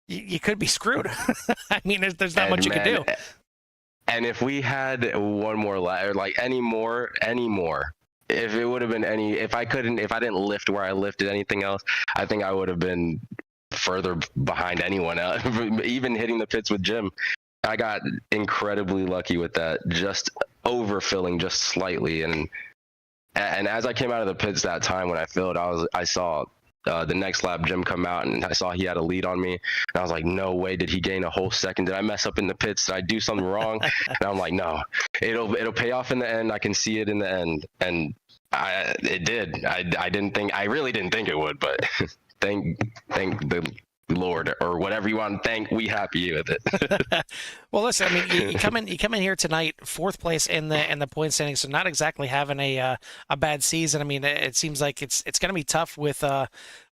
you could be screwed. I mean, there's not much you can do. And if we had one more lap, or like any more, if it would have been if I didn't lift where I lifted anything else, I think I would have been further behind anyone else, even hitting the pits with Jim. I got incredibly lucky with that, just overfilling just slightly. And as I came out of the pits that time when I filled, I saw the next lap Jim come out, and I saw he had a lead on me, and I was like, no way did he gain a whole second. Did I mess up in the pits? Did I do something wrong? And I'm like, no, it'll pay off in the end. I can see it in the end. And it did. I really didn't think it would, but thank the Lord, or whatever you want to thank. We happy with it. Well, listen, I mean, you come in here tonight, fourth place in the point standing, so not exactly having a bad season. I mean, it seems like it's going to be tough with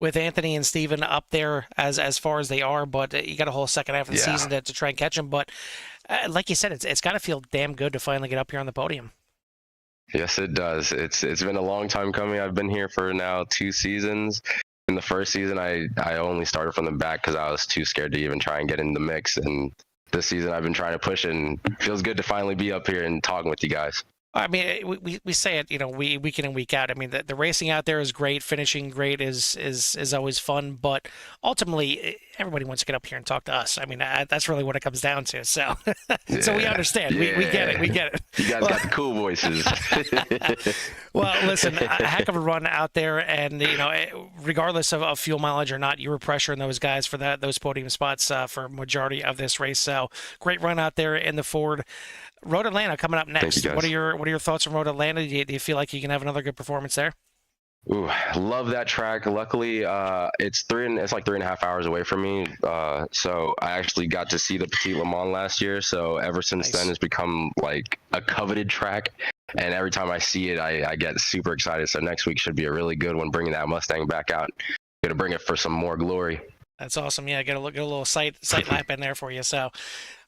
Anthony and Steven up there as far as they are, but you got a whole second half of the season to try and catch them. But like you said, it's got to feel damn good to finally get up here on the podium. Yes, it does. It's been a long time coming. I've been here for now 2 seasons. In the first season, I only started from the back because I was too scared to even try and get in the mix. And this season, I've been trying to push, and it feels good to finally be up here and talking with you guys. I mean, we say it, week in and week out. I mean, the racing out there is great. Finishing great is always fun. But ultimately, everybody wants to get up here and talk to us. I mean, that's really what it comes down to. So, so we understand. We get it. We get it. You guys got the cool voices. Well, listen, a heck of a run out there, and regardless of fuel mileage or not, you were pressuring those guys for those podium spots for majority of this race. So, great run out there in the Ford. Road Atlanta coming up next. What are your thoughts on Road Atlanta? Do you feel like you can have another good performance there? Ooh, love that track. Luckily, it's like 3.5 hours away from me. So I actually got to see the Petit Le Mans last year. So ever since then, it's become like a coveted track. And every time I see it, I get super excited. So next week should be a really good one, bringing that Mustang back out. Gonna bring it for some more glory. That's awesome. Yeah, get a little sight lap in there for you. So,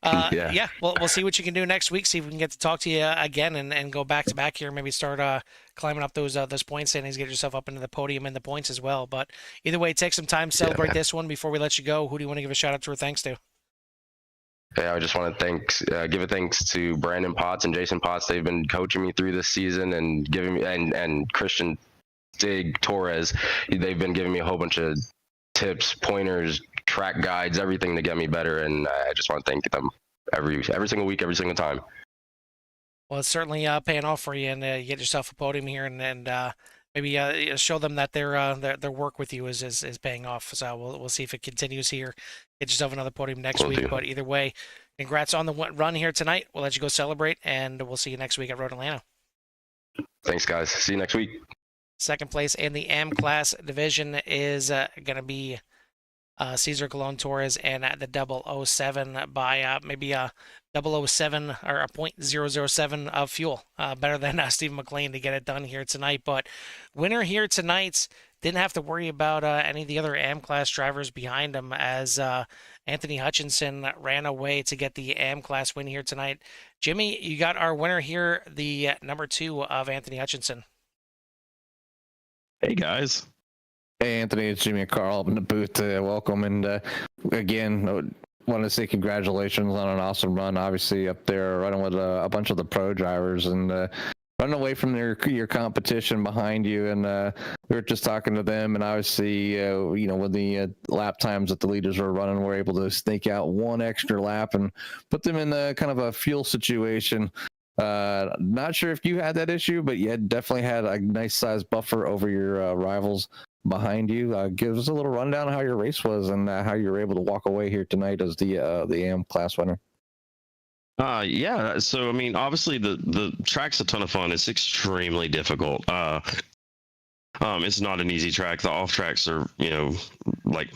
yeah, we'll see what you can do next week. See if we can get to talk to you again and go back to back here. Maybe start climbing up those point standings, get yourself up into the podium and the points as well. But either way, take some time to celebrate this one before we let you go. Who do you want to give a shout out to or thanks to? Yeah, I just want to give a thanks to Brandon Potts and Jason Potts. They've been coaching me through this season and giving me and Christian Dig Torres. They've been giving me a whole bunch of tips, pointers, track guides, everything to get me better, and I just want to thank them every single week, every single time. Well, it's certainly paying off for you, and you get yourself a podium here, and maybe show them that their work with you is paying off. So we'll see if it continues here. Get yourself another podium next week. But either way, congrats on the run here tonight. We'll let you go celebrate, and we'll see you next week at Road Atlanta. Thanks, guys. See you next week. Second place in the M class division is going to be Cesar Colon Torres and the 007 by maybe a 007 or a .007 of fuel. Better than Steve McLean to get it done here tonight. But winner here tonight, didn't have to worry about any of the other AM class drivers behind him, as Anthony Hutchinson ran away to get the AM class win here tonight. Jimmy, you got our winner here, the number 2 of Anthony Hutchinson. Hey guys. Hey Anthony, it's Jimmy and Carl up in the booth. Welcome, and again, want to say congratulations on an awesome run. Obviously, up there running with a bunch of the pro drivers and running away from your competition behind you. And we were just talking to them, and obviously, with the lap times that the leaders were running, we're able to snake out one extra lap and put them in the kind of a fuel situation. Not sure if you had that issue, but you definitely had a nice sized buffer over your rivals behind you. Give us a little rundown of how your race was and how you were able to walk away here tonight as the AM class winner. Yeah. So, I mean, obviously the track's a ton of fun. It's extremely difficult. It's not an easy track. The off tracks are, like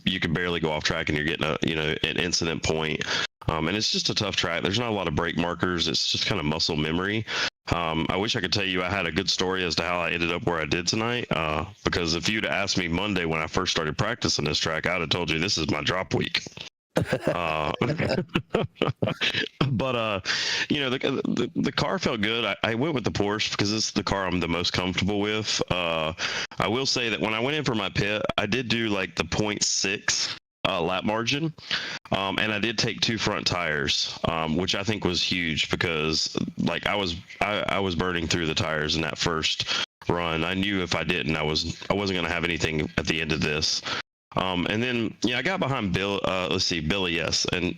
you can barely go off track and you're getting an incident point. And it's just a tough track. There's not a lot of brake markers. It's just kind of muscle memory. I wish I could tell you I had a good story as to how I ended up where I did tonight. Because if you'd asked me Monday when I first started practicing this track, I'd have told you this is my drop week. But the car felt good. I went with the Porsche because it's the car I'm the most comfortable with. I will say that when I went in for my pit, I did do like the 0.6 lap margin, and I did take 2 front tires, which I think was huge because like I was burning through the tires in that first run. I knew if I didn't, I wasn't going to have anything at the end of this. And then, I got behind Billy, yes. And,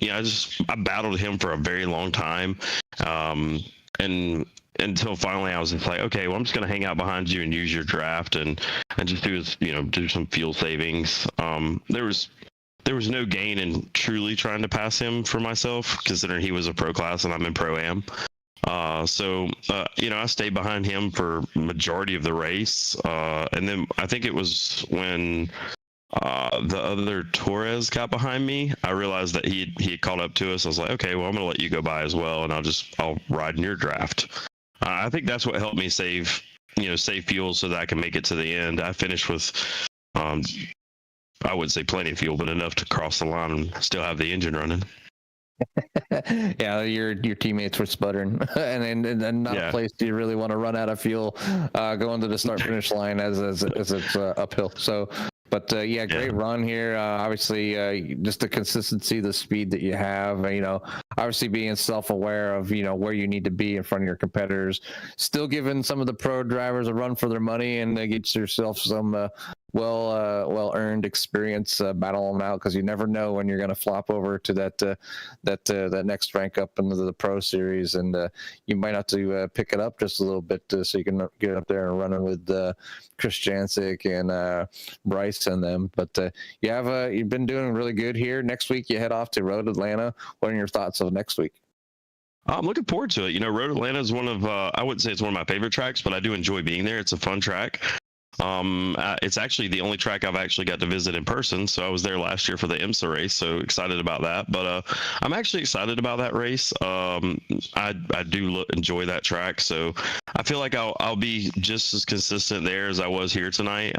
I battled him for a very long time. And until finally I was just like, okay, well, I'm just going to hang out behind you and use your draft and just do some fuel savings. There was no gain in truly trying to pass him for myself, considering he was a pro class and I'm in pro am. I stayed behind him for majority of the race. And then I think it was when the other Torres got behind me, I realized that he had caught up to us. I was like, okay, well, I'm gonna let you go by as well, and I'll ride in your draft. I think that's what helped me save fuel so that I can make it to the end. I finished with I wouldn't say plenty of fuel, but enough to cross the line and still have the engine running. Yeah, your teammates were sputtering, and not a place you really want to run out of fuel going to the start finish line as it's uphill. So. But great run here. Obviously, just the consistency, the speed that you have. Obviously being self-aware of where you need to be in front of your competitors. Still giving some of the pro drivers a run for their money, and get yourself some well-earned experience battling them out, because you never know when you're going to flop over to that next rank up into the pro series, and you might have to pick it up just a little bit so you can get up there and running with Chris Jancic and Bryce and them. But you've been doing really good here. Next week you head off to Road Atlanta. What are your thoughts of next week? I'm looking forward to it. Road Atlanta is one of I wouldn't say it's one of my favorite tracks, but I do enjoy being there. It's a fun track. It's actually the only track I've actually got to visit in person. So I was there last year for the IMSA race. So excited about that. But I'm actually excited about that race. I do enjoy that track. So I feel like I'll be just as consistent there as I was here tonight.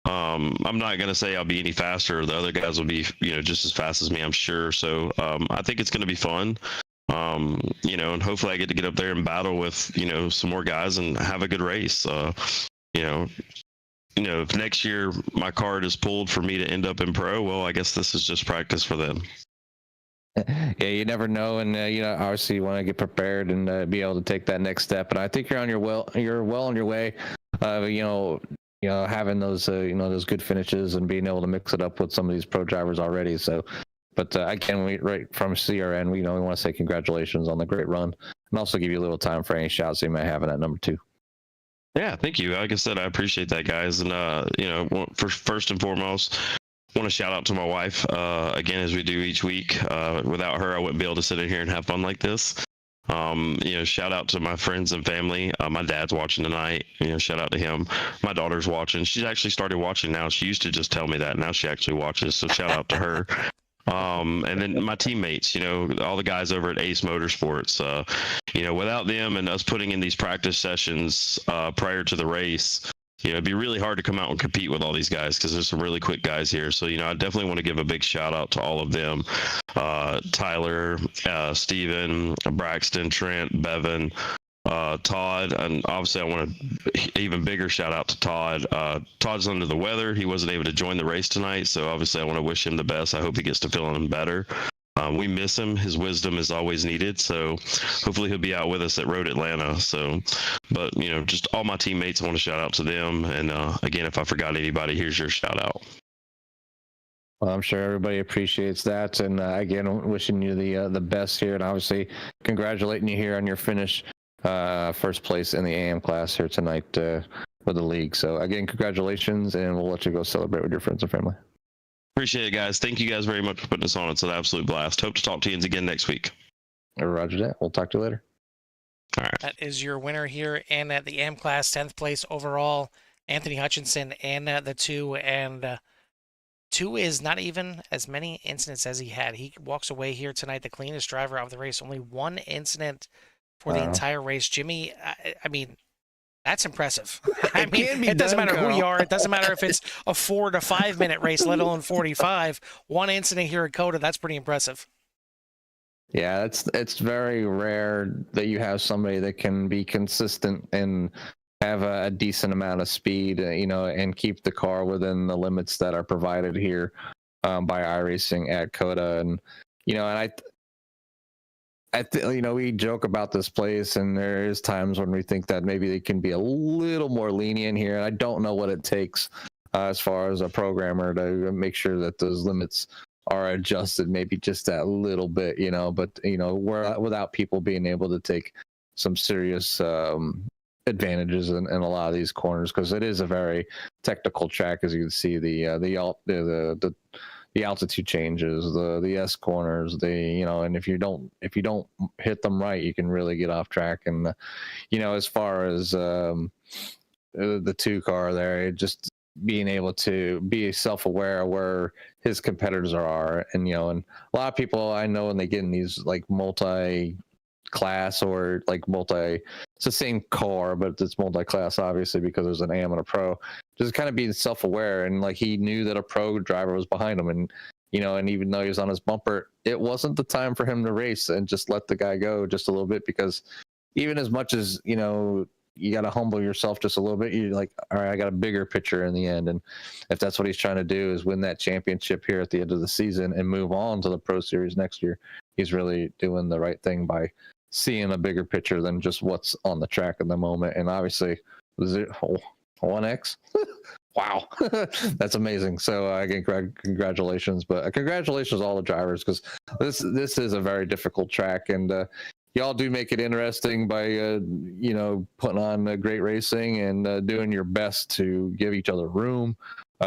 I'm not going to say I'll be any faster. The other guys will be, just as fast as me, I'm sure. So I think it's going to be fun. And hopefully I get to get up there and battle with, some more guys and have a good race. If next year my card is pulled for me to end up in pro, well, I guess this is just practice for them. Yeah, you never know, and obviously you want to get prepared and be able to take that next step. And I think you're well on your way. Having those those good finishes and being able to mix it up with some of these pro drivers already. So, but again, right from CRN, we want to say congratulations on the great run, and also give you a little time for any shouts you may have in that number 2. Yeah, thank you. Like I said, I appreciate that, guys. And first and foremost, want to shout out to my wife again, as we do each week. Without her, I wouldn't be able to sit in here and have fun like this. Shout out to my friends and family. My dad's watching tonight. Shout out to him. My daughter's watching. She's actually started watching now. She used to just tell me that. Now she actually watches. So shout out to her. And then my teammates, all the guys over at Ace Motorsports, without them and us putting in these practice sessions prior to the race, it'd be really hard to come out and compete with all these guys because there's some really quick guys here. So, I definitely want to give a big shout out to all of them. Tyler, Steven, Braxton, Trent, Bevan, Todd, and obviously I want to even bigger shout out to Todd. Todd's under the weather. He wasn't able to join the race tonight, so obviously I want to wish him the best. I hope he gets to feeling better. We miss him. His wisdom is always needed, so hopefully he'll be out with us at Road Atlanta. But just all my teammates, I want to shout out to them. And again, if I forgot anybody, here's your shout out. Well, I'm sure everybody appreciates that, and again, wishing you the best here, and obviously congratulating you here on your finish. First place in the AM class here tonight with the league. So again, congratulations, and we'll let you go celebrate with your friends and family. Appreciate it, guys. Thank you guys very much for putting us on. It's an absolute blast. Hope to talk to you again next week. Roger that. We'll talk to you later. All right. That is your winner here in the AM class, 10th place overall, Anthony Hutchinson in the 2, and 2 is not even as many incidents as he had. He walks away here tonight the cleanest driver of the race. Only 1 incident for the entire race. Jimmy, I mean, that's impressive. I mean, it doesn't matter who you are. It doesn't matter if it's a 4 to 5 minute race, let alone 45. 1 incident here at COTA, that's pretty impressive. Yeah, it's very rare that you have somebody that can be consistent and have a decent amount of speed, and keep the car within the limits that are provided here by iRacing at COTA. And, we joke about this place, and there is times when we think that maybe they can be a little more lenient here. And I don't know what it takes as far as a programmer to make sure that those limits are adjusted, maybe just that little bit, but, we're without people being able to take some serious advantages in a lot of these corners, because it is a very technical track, as you can see, the altitude changes, the S corners, and if you don't hit them right, you can really get off track. And as far as the 2 car there, just being able to be self-aware of where his competitors are, and and a lot of people I know, when they get in these like multi-class or like it's the same car, but it's multi-class obviously because there's an AM and a pro. Just kind of being self-aware, and like he knew that a pro driver was behind him, and and even though he was on his bumper, it wasn't the time for him to race, and just let the guy go just a little bit, because even as much as you got to humble yourself just a little bit, you're like, all right, I got a bigger picture in the end. And if that's what he's trying to do, is win that championship here at the end of the season and move on to the Pro Series next year, he's really doing the right thing by seeing a bigger picture than just what's on the track in the moment. And obviously, 1X? Wow, that's amazing. So again, congratulations, but congratulations to all the drivers, because this is a very difficult track, and y'all do make it interesting by putting on great racing and doing your best to give each other room,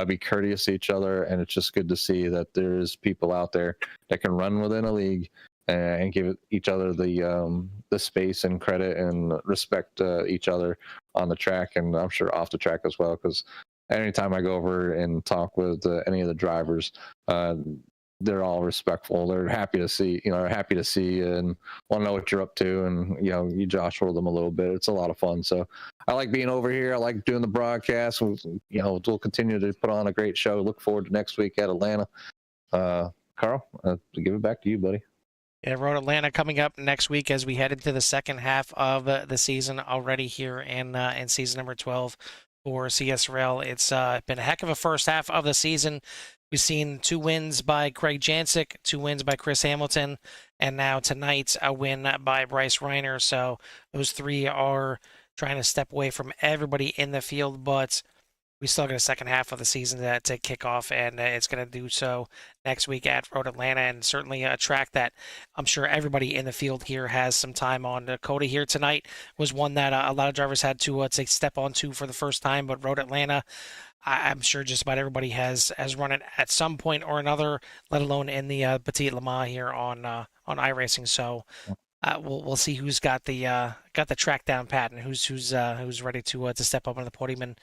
be courteous to each other, and it's just good to see that there's people out there that can run within a league and give each other the space and credit and respect each other on the track, and I'm sure off the track as well, because anytime I go over and talk with any of the drivers, they're all respectful. They're happy to see, you and want to know what you're up to, and you josh with them a little bit. It's a lot of fun. So I like being over here. I like doing the broadcast. We'll continue to put on a great show. Look forward to next week at Atlanta. Carl, give it back to you, buddy. Yeah, Road Atlanta coming up next week as we head into the second half of the season already here in season number 12 for CSRL. It's been a heck of a first half of the season. We've seen 2 wins by Craig Jancic, 2 wins by Chris Hamilton, and now tonight a win by Bryce Reiner. So those 3 are trying to step away from everybody in the field, but we still got a second half of the season to kick off, and it's going to do so next week at Road Atlanta, and certainly a track that I'm sure everybody in the field here has some time on. COTA here tonight was one that a lot of drivers had to step onto for the first time, but Road Atlanta, I'm sure just about everybody has run it at some point or another, let alone in the Petit Le Mans here on iRacing. So we'll see who's got the track down pat and who's ready to step up on the podium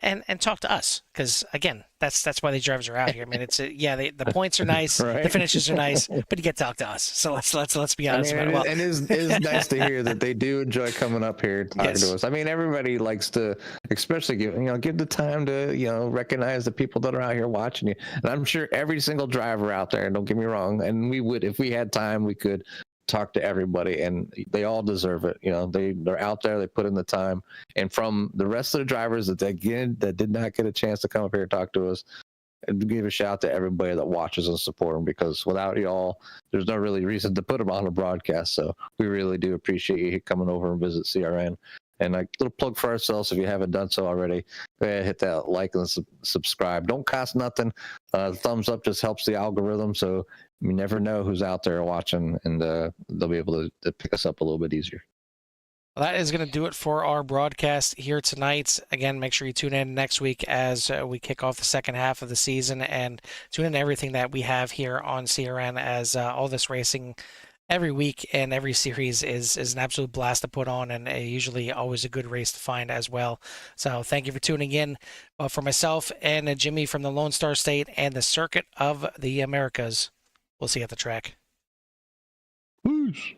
and talk to us, because again, that's why these drivers are out here. I mean, it's the points are nice, Right. the finishes are nice, but you get to talk to us. So let's be honest about it. Well, And it's nice to hear that they do enjoy coming up here and talking to us. I mean, everybody likes to, especially give the time to recognize the people that are out here watching you. And I'm sure every single driver out there, and don't get me wrong, and we would, if we had time, we could talk to everybody, and they all deserve it. They're out there, they put in the time. And from the rest of the drivers that did not get a chance to come up here and talk to us, and give a shout out to everybody that watches and support them, because without y'all, there's no really reason to put them on a broadcast. So we really do appreciate you coming over and visit CRN. And a little plug for ourselves, if you haven't done so already, go ahead, hit that like and subscribe. Don't cost nothing. Thumbs up just helps the algorithm, so you never know who's out there watching, and they'll be able to pick us up a little bit easier. well, that is going to do it for our broadcast here tonight. Again, make sure you tune in next week as we kick off the second half of the season, and tune in to everything that we have here on CRN, as all this racing every week and every series is an absolute blast to put on, and usually always a good race to find as well. So thank you for tuning in. For myself and Jimmy from the Lone Star State and the Circuit of the Americas, we'll see you at the track. Peace.